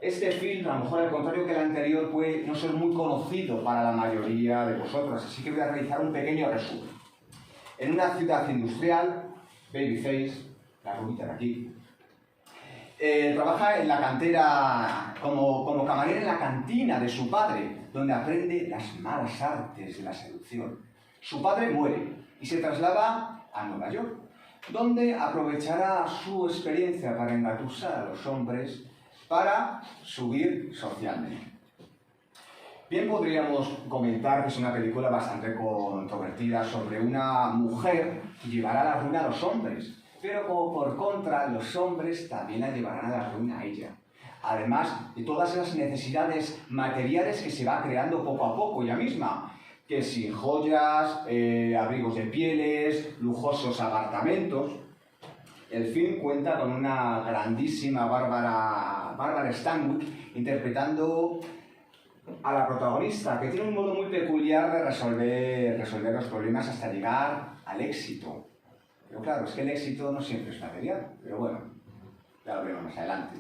Este film, a lo mejor al contrario que el anterior, puede no ser muy conocido para la mayoría de vosotros, así que voy a realizar un pequeño resumen. En una ciudad industrial, Babyface, la rubita de aquí, trabaja en la cantera como camarera en la cantina de su padre, donde aprende las malas artes de la seducción. Su padre muere y se traslada a Nueva York, donde aprovechará su experiencia para engatusar a los hombres para subir socialmente. Bien, podríamos comentar que es una película bastante controvertida sobre una mujer que llevará a la ruina a los hombres, pero como por contra, los hombres también la llevarán a la ruina a ella. Además de todas esas necesidades materiales que se va creando poco a poco ella misma, que sin joyas, abrigos de pieles, lujosos apartamentos. El film cuenta con una grandísima Barbara Stanwyck interpretando a la protagonista, que tiene un modo muy peculiar de resolver los problemas hasta llegar al éxito. Pero claro, es que el éxito no siempre es material, pero bueno, ya lo veremos más adelante.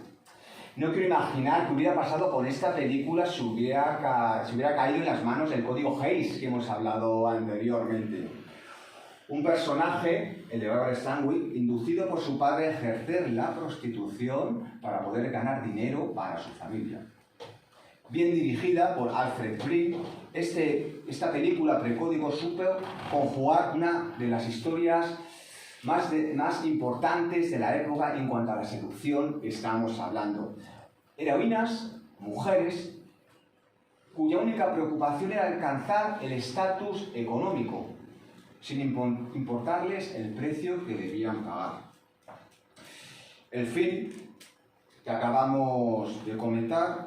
No quiero imaginar qué hubiera pasado con esta película si hubiera caído en las manos del código Hays que hemos hablado anteriormente. Un personaje, el de Barbara Stanwyck, inducido por su padre a ejercer la prostitución para poder ganar dinero para su familia. Bien dirigida por Alfred Breen, esta película Precódigo supo conjugar una de las historias más importantes de la época en cuanto a la seducción estamos hablando. Heroínas, mujeres, cuya única preocupación era alcanzar el estatus económico, sin importarles el precio que debían pagar. El film que acabamos de comentar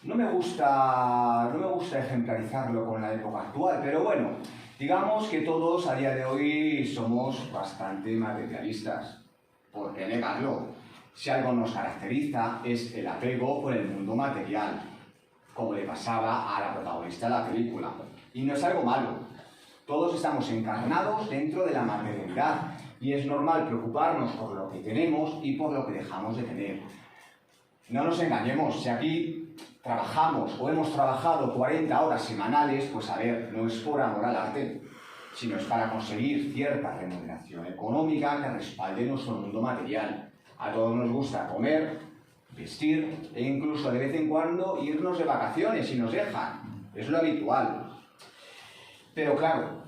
No me gusta ejemplarizarlo con la época actual, pero bueno, digamos que todos a día de hoy somos bastante materialistas. ¿Por qué negarlo? Si algo nos caracteriza es el apego por el mundo material, como le pasaba a la protagonista de la película. Y no es algo malo. Todos estamos encarnados dentro de la materialidad y es normal preocuparnos por lo que tenemos y por lo que dejamos de tener. No nos engañemos, si aquí trabajamos o hemos trabajado 40 horas semanales, pues a ver, no es por amor al arte, sino es para conseguir cierta remuneración económica que respalde nuestro mundo material. A todos nos gusta comer, vestir e incluso de vez en cuando irnos de vacaciones si nos dejan. Es lo habitual. Pero claro,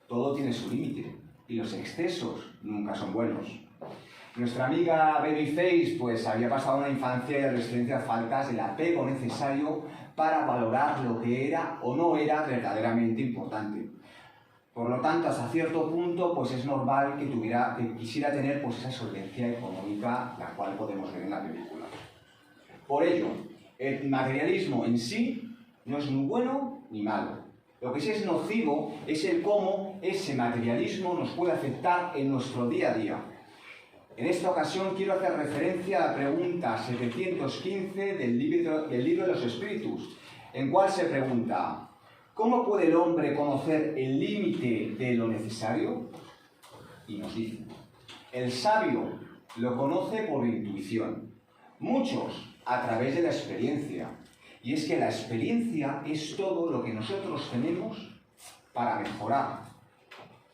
todo tiene su límite y los excesos nunca son buenos. Nuestra amiga Babyface pues había pasado una infancia y adolescencia faltas del apego necesario para valorar lo que era o no era verdaderamente importante. Por lo tanto, hasta cierto punto, pues es normal que quisiera tener pues esa solvencia económica, la cual podemos ver en la película. Por ello, el materialismo en sí no es ni bueno ni malo. Lo que sí es nocivo es el cómo ese materialismo nos puede afectar en nuestro día a día. En esta ocasión quiero hacer referencia a la pregunta 715 del libro de los Espíritus, en cual se pregunta: ¿cómo puede el hombre conocer el límite de lo necesario? Y nos dice: el sabio lo conoce por intuición, muchos a través de la experiencia. Y es que la experiencia es todo lo que nosotros tenemos para mejorar.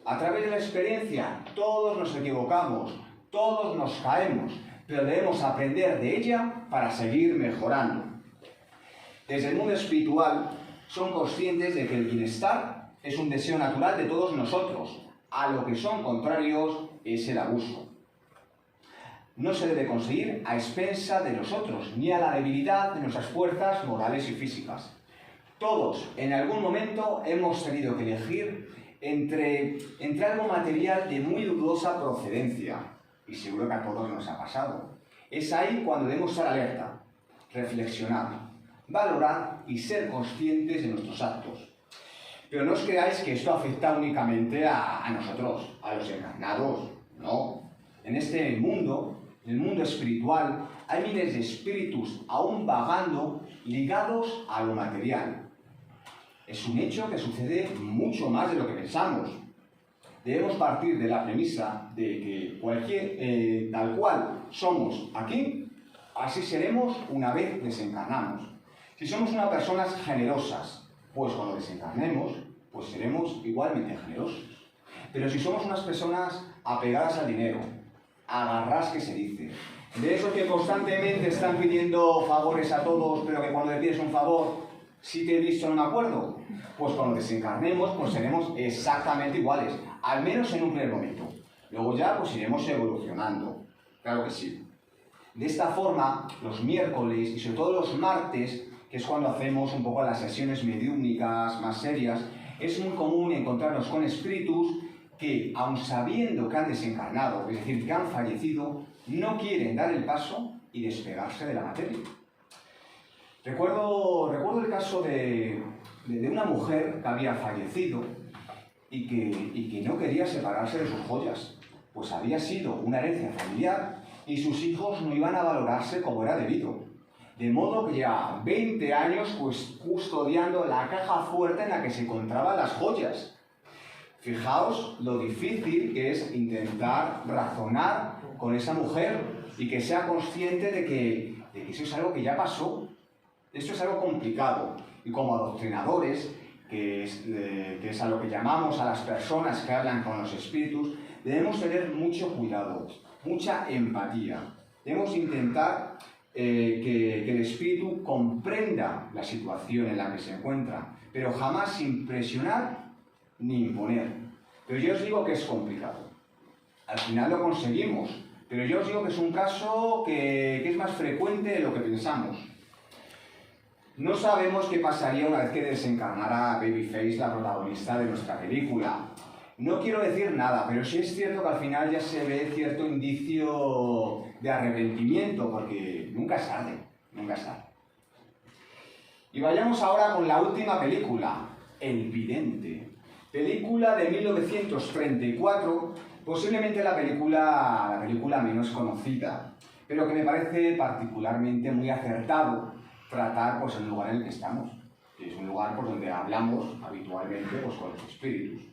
A través de la experiencia todos nos equivocamos, todos nos caemos, pero debemos aprender de ella para seguir mejorando. Desde el mundo espiritual son conscientes de que el bienestar es un deseo natural de todos nosotros. A lo que son contrarios es el abuso. No se debe conseguir a expensa de los otros, ni a la debilidad de nuestras fuerzas morales y físicas. Todos, en algún momento, hemos tenido que elegir entre algo material de muy dudosa procedencia, y seguro que a todos nos ha pasado. Es ahí cuando debemos estar alerta, reflexionar, valorar y ser conscientes de nuestros actos. Pero no os creáis que esto afecta únicamente a nosotros, a los encarnados, no. En este mundo, en el mundo espiritual, hay miles de espíritus aún vagando ligados a lo material. Es un hecho que sucede mucho más de lo que pensamos. Debemos partir de la premisa de que tal cual somos aquí, así seremos una vez desencarnamos. Si somos unas personas generosas, pues cuando desencarnemos, pues seremos igualmente generosos. Pero si somos unas personas apegadas al dinero, agarrás que se dice, de esos que constantemente están pidiendo favores a todos, pero que cuando le pides un favor, si te he visto no me acuerdo, pues cuando desencarnemos, pues seremos exactamente iguales, al menos en un primer momento. Luego ya pues iremos evolucionando, claro que sí. De esta forma, los miércoles y sobre todo los martes, que es cuando hacemos un poco las sesiones mediúmnicas más serias, es muy común encontrarnos con espíritus que, aun sabiendo que han desencarnado, es decir, que han fallecido, no quieren dar el paso y despegarse de la materia. Recuerdo el caso de una mujer que había fallecido y que no quería separarse de sus joyas, pues había sido una herencia familiar y sus hijos no iban a valorarse como era debido. De modo que ya 20 años pues, custodiando la caja fuerte en la que se encontraban las joyas. Fijaos lo difícil que es intentar razonar con esa mujer y que sea consciente de que eso es algo que ya pasó. Esto es algo complicado. Y como adoctrinadores, que es a lo que llamamos a las personas que hablan con los espíritus, debemos tener mucho cuidado, mucha empatía. Debemos intentar que el espíritu comprenda la situación en la que se encuentra, pero jamás sin presionar ni imponer. Pero yo os digo que es complicado. Al final lo conseguimos, pero yo os digo que es un caso que es más frecuente de lo que pensamos. No sabemos qué pasaría una vez que desencarnara Babyface, la protagonista de nuestra película. No quiero decir nada, pero sí es cierto que al final ya se ve cierto indicio de arrepentimiento, porque nunca es tarde, nunca es tarde. Y vayamos ahora con la última película, El Vidente. Película de 1934, posiblemente la película menos conocida, pero que me parece particularmente muy acertado tratar pues, el lugar en el que estamos. Que es un lugar por donde hablamos habitualmente pues, con los espíritus.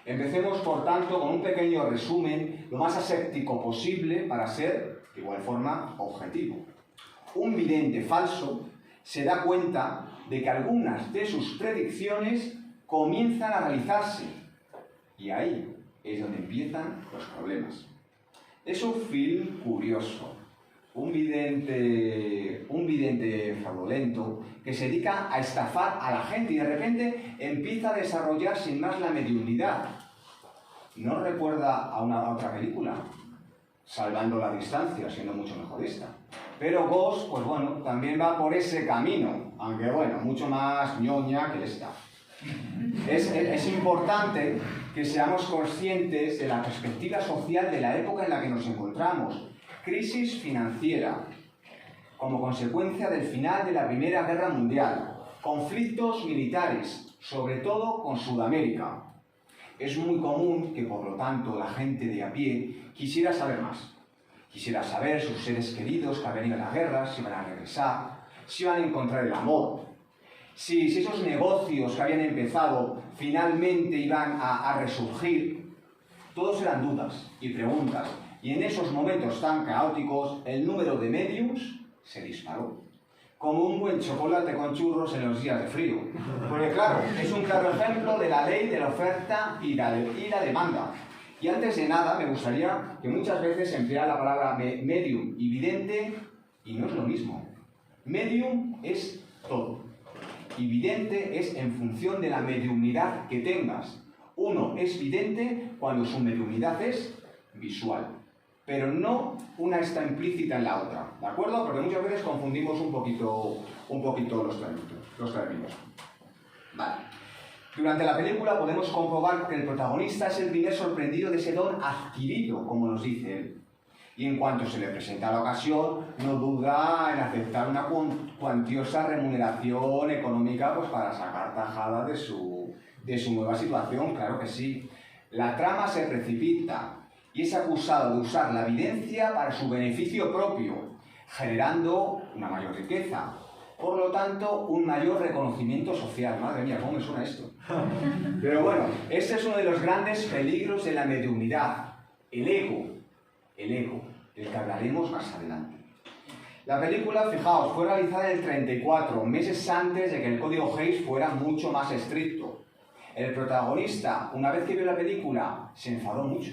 Empecemos, por tanto, con un pequeño resumen, lo más aséptico posible para ser, de igual forma, objetivo. Un vidente falso se da cuenta de que algunas de sus predicciones comienzan a realizarse. Y ahí es donde empiezan los problemas. Es un film curioso. Un vidente fraudulento que se dedica a estafar a la gente y de repente empieza a desarrollar sin más la mediunidad. ¿No recuerda a otra película? Salvando la distancia, siendo mucho mejor esta. Pero Ghost, pues bueno, también va por ese camino, aunque bueno, mucho más ñoña que esta. Es importante que seamos conscientes de la perspectiva social de la época en la que nos encontramos. Crisis financiera, como consecuencia del final de la Primera Guerra Mundial. Conflictos militares, sobre todo con Sudamérica. Es muy común que, por lo tanto, la gente de a pie quisiera saber más. Quisiera saber sus seres queridos que habían ido a la guerra, si van a regresar, si van a encontrar el amor, si esos negocios que habían empezado finalmente iban a resurgir. Todos eran dudas y preguntas. Y en esos momentos tan caóticos, el número de mediums se disparó. Como un buen chocolate con churros en los días de frío. Porque claro, es un claro ejemplo de la ley de la oferta y la demanda. Y antes de nada, me gustaría que muchas veces se empleara la palabra medium y vidente, y no es lo mismo. Medium es todo. Y vidente es en función de la mediunidad que tengas. Uno es vidente cuando su mediunidad es visual. Pero no una está implícita en la otra, ¿de acuerdo? Porque muchas veces confundimos un poquito los términos. Vale. Durante la película podemos comprobar que el protagonista es el primer sorprendido de ese don adquirido, como nos dice él. Y en cuanto se le presenta la ocasión, no duda en aceptar una cuantiosa remuneración económica pues, para sacar tajada de su nueva situación, claro que sí. La trama se precipita y es acusado de usar la evidencia para su beneficio propio, generando una mayor riqueza. Por lo tanto, un mayor reconocimiento social. Madre mía, ¿cómo me suena esto? Pero bueno, este es uno de los grandes peligros de la mediunidad, el ego, del que hablaremos más adelante. La película, fijaos, fue realizada en el 34, meses antes de que el código Hays fuera mucho más estricto. El protagonista, una vez que vio la película, se enfadó mucho.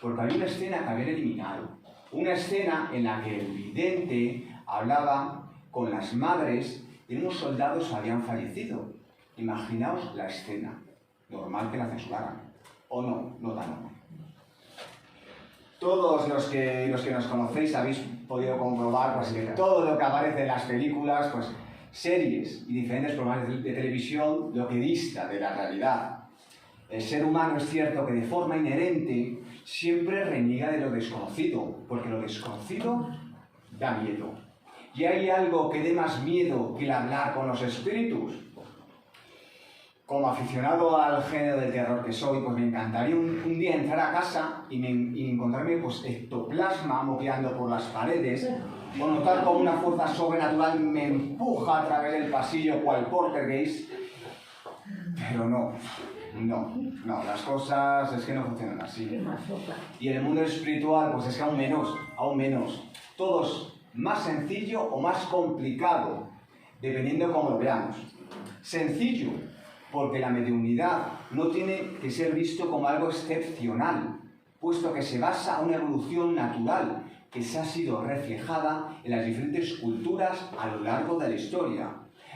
Porque había una escena que habían eliminado. Una escena en la que el vidente hablaba con las madres de unos soldados que habían fallecido. Imaginaos la escena. Normal que la censuraran. ¿O no? No tan normal. Todos los que nos conocéis habéis podido comprobar pues, que todo lo que aparece en las películas, pues, series y diferentes programas de televisión, lo que dista de la realidad. El ser humano es cierto que de forma inherente siempre reniega de lo desconocido, porque lo desconocido da miedo. ¿Y hay algo que dé más miedo que el hablar con los espíritus? Como aficionado al género del terror que soy, pues me encantaría un día entrar a casa y encontrarme pues, ectoplasma moviendo por las paredes, o notar como una fuerza sobrenatural me empuja a través del pasillo cual poltergeist. Pero no, las cosas es que no funcionan así. Y en el mundo espiritual, pues es que aún menos. Todo es más sencillo o más complicado, dependiendo de cómo lo veamos. Sencillo, porque la mediunidad no tiene que ser visto como algo excepcional, puesto que se basa en una evolución natural que se ha sido reflejada en las diferentes culturas a lo largo de la historia.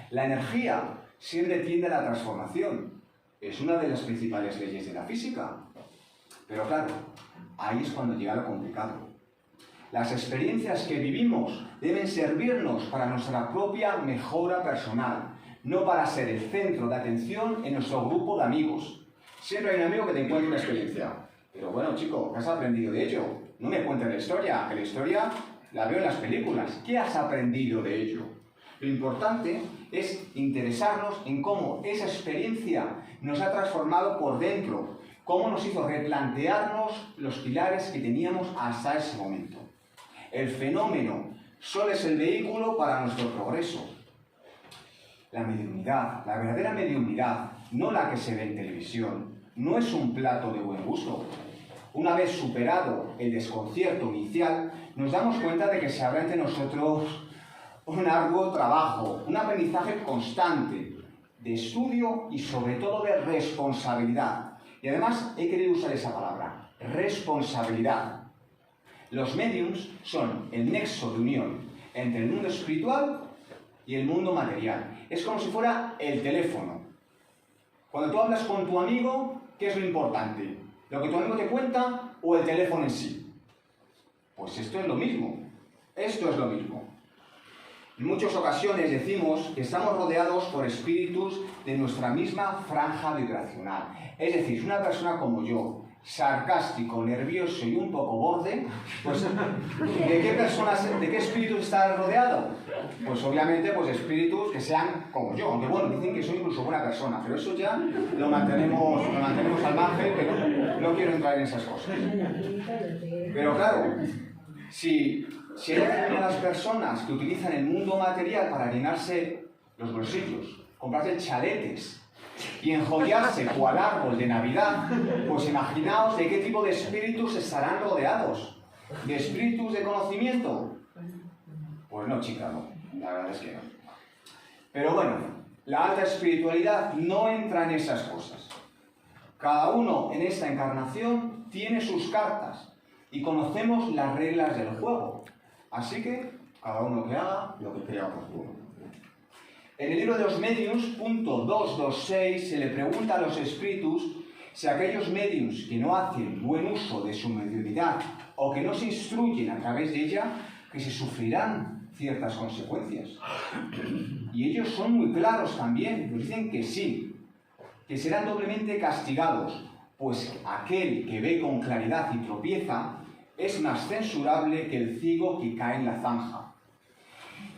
La energía siempre tiende a la transformación. Es una de las principales leyes de la física. Pero claro, ahí es cuando llega lo complicado. Las experiencias que vivimos deben servirnos para nuestra propia mejora personal, no para ser el centro de atención en nuestro grupo de amigos. Siempre hay un amigo que te encuentra una experiencia. Pero bueno, chico, ¿qué has aprendido de ello? No me cuentes la historia, que la historia la veo en las películas. ¿Qué has aprendido de ello? Lo importante es interesarnos en cómo esa experiencia nos ha transformado por dentro, cómo nos hizo replantearnos los pilares que teníamos hasta ese momento. El fenómeno solo es el vehículo para nuestro progreso. La mediunidad, la verdadera mediunidad, no la que se ve en televisión, no es un plato de buen gusto. Una vez superado el desconcierto inicial, nos damos cuenta de que se abre ante nosotros un arduo trabajo, un aprendizaje constante, de estudio y sobre todo de responsabilidad. Y además he querido usar esa palabra, responsabilidad. Los médiums son el nexo de unión entre el mundo espiritual y el mundo material. Es como si fuera el teléfono. Cuando tú hablas con tu amigo, ¿qué es lo importante? ¿Lo que tu amigo te cuenta o el teléfono en sí? Pues esto es lo mismo. Esto es lo mismo. En muchas ocasiones decimos que estamos rodeados por espíritus de nuestra misma franja vibracional. Es decir, si una persona como yo, sarcástico, nervioso y un poco borde, pues ¿de qué espíritus está rodeado? Pues obviamente pues espíritus que sean como yo, aunque bueno, dicen que soy incluso buena persona, pero eso ya lo mantenemos al margen, pero no quiero entrar en esas cosas. Pero claro, si hay determinadas personas que utilizan el mundo material para llenarse los bolsillos, comprarse chaletes y enjollarse cual árbol de Navidad, pues imaginaos de qué tipo de espíritus estarán rodeados. ¿De espíritus de conocimiento? Pues no, chica, no. La verdad es que no. Pero bueno, la alta espiritualidad no entra en esas cosas. Cada uno en esta encarnación tiene sus cartas y conocemos las reglas del juego. Así que cada uno que haga lo que crea oportuno. En el libro de los mediums, punto 226, se le pregunta a los espíritus si aquellos mediums que no hacen buen uso de su mediunidad o que no se instruyen a través de ella, que se sufrirán ciertas consecuencias. Y ellos son muy claros también, nos dicen que sí, que serán doblemente castigados, pues aquel que ve con claridad y tropieza es más censurable que el ciego que cae en la zanja.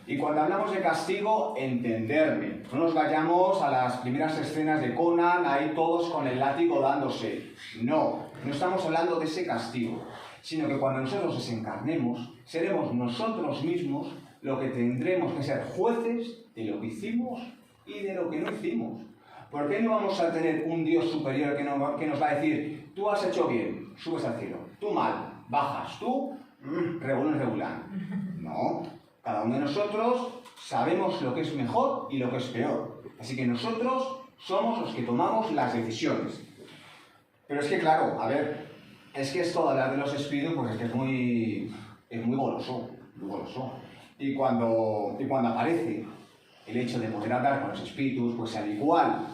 Y cuando hablamos de castigo, entenderme. No nos vayamos a las primeras escenas de Conan, ahí todos con el látigo dándose. No estamos hablando de ese castigo, sino que cuando nosotros desencarnemos, seremos nosotros mismos lo que tendremos que ser jueces de lo que hicimos y de lo que no hicimos. ¿Por qué no vamos a tener un Dios superior que nos va a decir, tú has hecho bien, subes al cielo, tú mal, bajas, tú, regular? No. Cada uno de nosotros sabemos lo que es mejor y lo que es peor. Así que nosotros somos los que tomamos las decisiones. Pero es que, claro, a ver, es que esto de hablar de los espíritus, pues es que es muy goloso, muy goloso. Y cuando aparece el hecho de poder hablar con los espíritus, pues al igual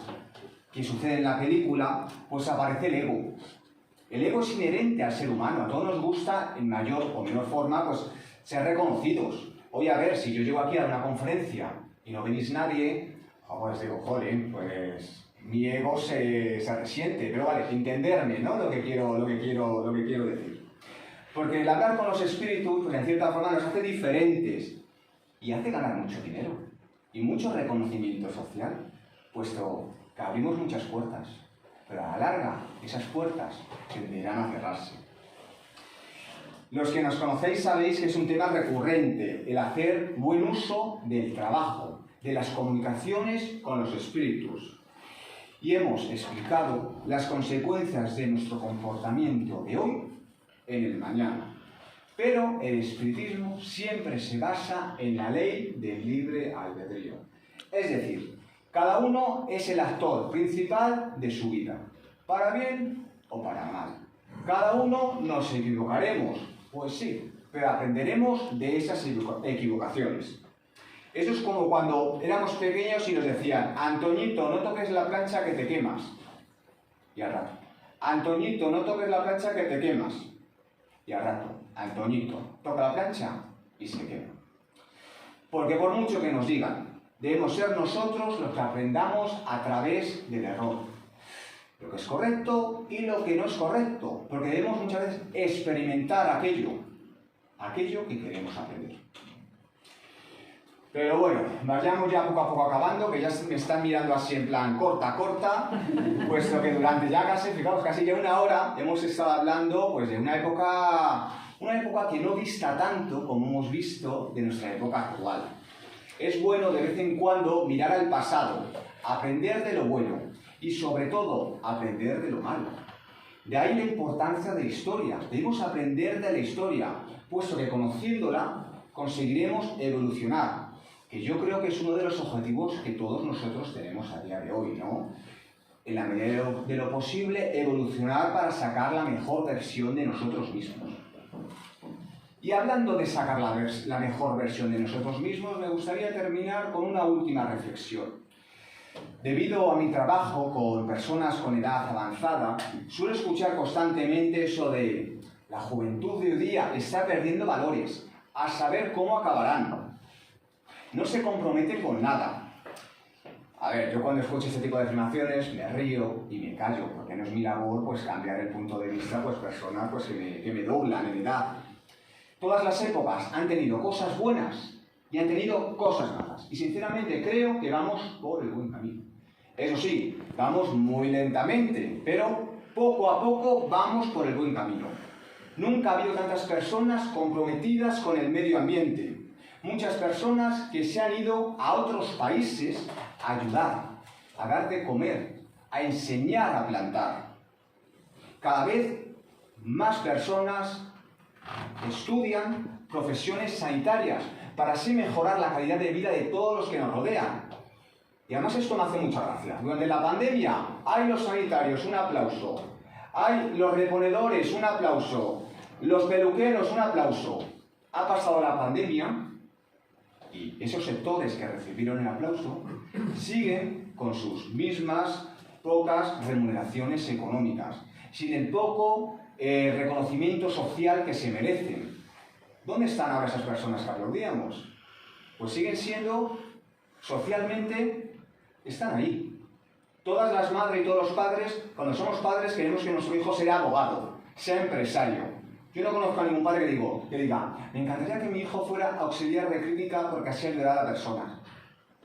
que sucede en la película, pues aparece el ego. El ego es inherente al ser humano. A todos nos gusta, en mayor o menor forma, pues ser reconocidos. Hoy, a ver, si yo llego aquí a una conferencia y no venís nadie, pues digo, joder, pues mi ego se resiente. Pero vale, entenderme, ¿no? Lo que quiero decir. Porque el hablar con los espíritus, pues en cierta forma nos hace diferentes y hace ganar mucho dinero y mucho reconocimiento social, puesto que abrimos muchas puertas, pero a la larga esas puertas tenderán a cerrarse. Los que nos conocéis sabéis que es un tema recurrente, el hacer buen uso del trabajo, de las comunicaciones con los espíritus. Y hemos explicado las consecuencias de nuestro comportamiento de hoy en el mañana. Pero el espiritismo siempre se basa en la ley del libre albedrío. Es decir, cada uno es el actor principal de su vida, para bien o para mal. Cada uno nos equivocaremos. Pues sí, pero aprenderemos de esas equivocaciones. Eso es como cuando éramos pequeños y nos decían, Antoñito, no toques la plancha que te quemas. Y al rato, Antoñito, no toques la plancha que te quemas. Y al rato, Antoñito, toca la plancha y se quema. Porque por mucho que nos digan, debemos ser nosotros los que aprendamos a través del error. Lo que es correcto y lo que no es correcto, porque debemos muchas veces experimentar aquello que queremos aprender. Pero bueno, vayamos ya poco a poco acabando, que ya me están mirando así en plan corta, puesto que durante ya casi, fijaos, casi ya una hora hemos estado hablando pues de una época que no dista tanto como hemos visto de nuestra época actual. Es bueno de vez en cuando mirar al pasado, aprender de lo bueno y sobre todo aprender de lo malo. De ahí la importancia de la historia. Debemos aprender de la historia, puesto que conociéndola conseguiremos evolucionar, que yo creo que es uno de los objetivos que todos nosotros tenemos a día de hoy, ¿no? En la medida de lo posible, evolucionar para sacar la mejor versión de nosotros mismos. Y hablando de sacar la mejor versión de nosotros mismos, me gustaría terminar con una última reflexión. Debido a mi trabajo con personas con edad avanzada, suelo escuchar constantemente eso de la juventud de hoy día está perdiendo valores, a saber cómo acabarán. No se comprometen con nada. A ver, yo cuando escucho este tipo de afirmaciones me río y me callo, porque no es mi labor pues cambiar el punto de vista pues personas pues, que me doblan en edad. Todas las épocas han tenido cosas buenas y han tenido cosas malas. Y sinceramente creo que vamos por el buen camino. Eso sí, vamos muy lentamente, pero poco a poco vamos por el buen camino. Nunca ha habido tantas personas comprometidas con el medio ambiente. Muchas personas que se han ido a otros países a ayudar, a dar de comer, a enseñar a plantar. Cada vez más personas estudian profesiones sanitarias para así mejorar la calidad de vida de todos los que nos rodean. Y además esto me hace mucha gracia. Durante la pandemia hay los sanitarios, un aplauso. Hay los reponedores, un aplauso. Los peluqueros, un aplauso. Ha pasado la pandemia y esos sectores que recibieron el aplauso siguen con sus mismas pocas remuneraciones económicas, sin el poco reconocimiento social que se merecen. ¿Dónde están ahora esas personas que aplaudíamos? Pues siguen siendo, socialmente, están ahí. Todas las madres y todos los padres, cuando somos padres, queremos que nuestro hijo sea abogado, sea empresario. Yo no conozco a ningún padre que diga, me encantaría que mi hijo fuera auxiliar de clínica porque así ayudará a la persona.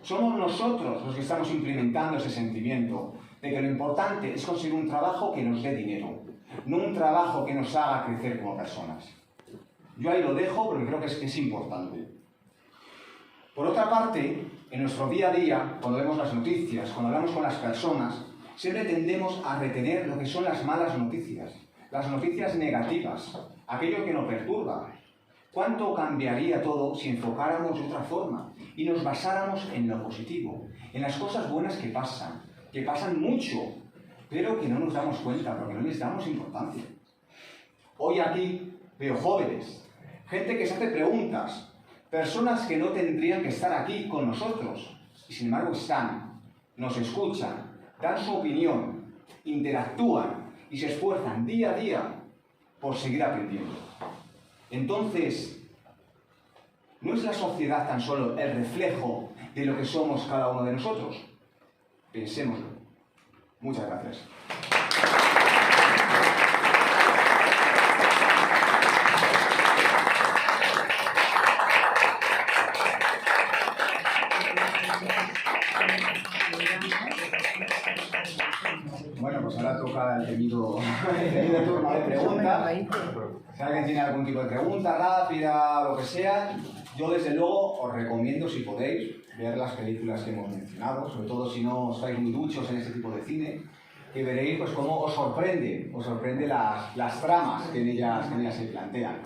Somos nosotros los que estamos implementando ese sentimiento de que lo importante es conseguir un trabajo que nos dé dinero, no un trabajo que nos haga crecer como personas. Yo ahí lo dejo porque creo que es importante. Por otra parte, en nuestro día a día, cuando vemos las noticias, cuando hablamos con las personas, siempre tendemos a retener lo que son las malas noticias, las noticias negativas, aquello que nos perturba. ¿Cuánto cambiaría todo si enfocáramos de otra forma y nos basáramos en lo positivo, en las cosas buenas que pasan mucho, pero que no nos damos cuenta porque no les damos importancia? Hoy aquí veo jóvenes, gente que se hace preguntas, personas que no tendrían que estar aquí con nosotros y sin embargo están, nos escuchan, dan su opinión, interactúan y se esfuerzan día a día por seguir aprendiendo. Entonces, ¿no es la sociedad tan solo el reflejo de lo que somos cada uno de nosotros? Pensémoslo. Muchas gracias. Bueno, pues ahora toca el temido turno de preguntas. Si alguien tiene algún tipo de pregunta rápida, lo que sea, yo desde luego os recomiendo, si podéis, ver las películas que hemos mencionado, sobre todo si no estáis muy duchos en este tipo de cine, que veréis pues cómo os sorprende las tramas que en ellas se plantean.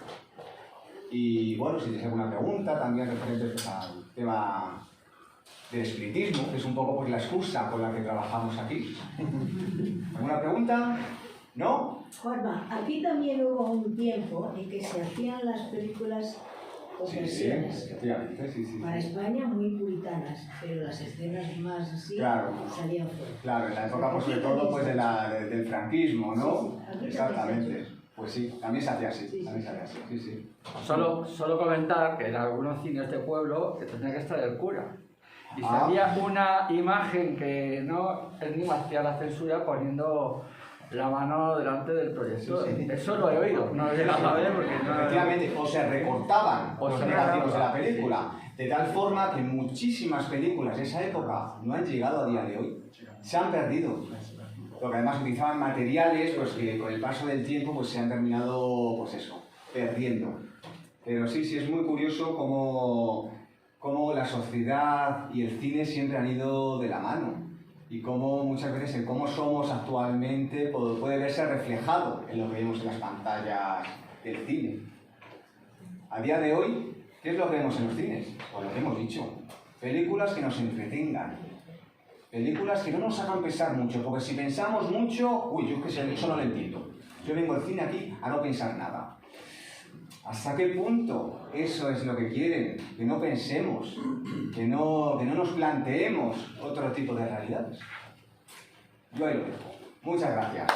Y bueno, si tenéis alguna pregunta también referente pues, al tema del espiritismo, que es un poco pues, la excusa con la que trabajamos aquí. ¿Alguna pregunta? ¿No? Juanma, aquí también hubo un tiempo en que se hacían las películas conversiones. Sí. Para España muy puritanas, pero las escenas más así salían fuera. Claro, en la época pues, sobre todo pues, del franquismo, ¿no? Sí, exactamente. Pues sí, también se hacía así. Sí. Solo comentar que en algunos cines de pueblo que tenía que estar el cura. Y salía una imagen que no, él mismo hacía la censura poniendo la mano delante del proyector. Eso lo he oído, no lo he llegado a ver porque no... Efectivamente, o se recortaban O los se negativos de la recortaban. película, de tal forma que muchísimas películas de esa época no han llegado a día de hoy, se han perdido. Porque además utilizaban materiales pues, que con el paso del tiempo pues, se han terminado, pues eso, perdiendo. Pero sí, es muy curioso cómo la sociedad y el cine siempre han ido de la mano. Y cómo muchas veces el cómo somos actualmente puede verse reflejado en lo que vemos en las pantallas del cine. A día de hoy, ¿qué es lo que vemos en los cines? Pues lo que hemos dicho, películas que nos entretengan, películas que no nos hagan pensar mucho, porque si pensamos mucho, uy, yo es que eso no lo entiendo. Yo vengo al cine aquí a no pensar nada. ¿Hasta qué punto eso es lo que quieren? Que no pensemos, que no nos planteemos otro tipo de realidades. Yo ahí lo dejo. Muchas gracias.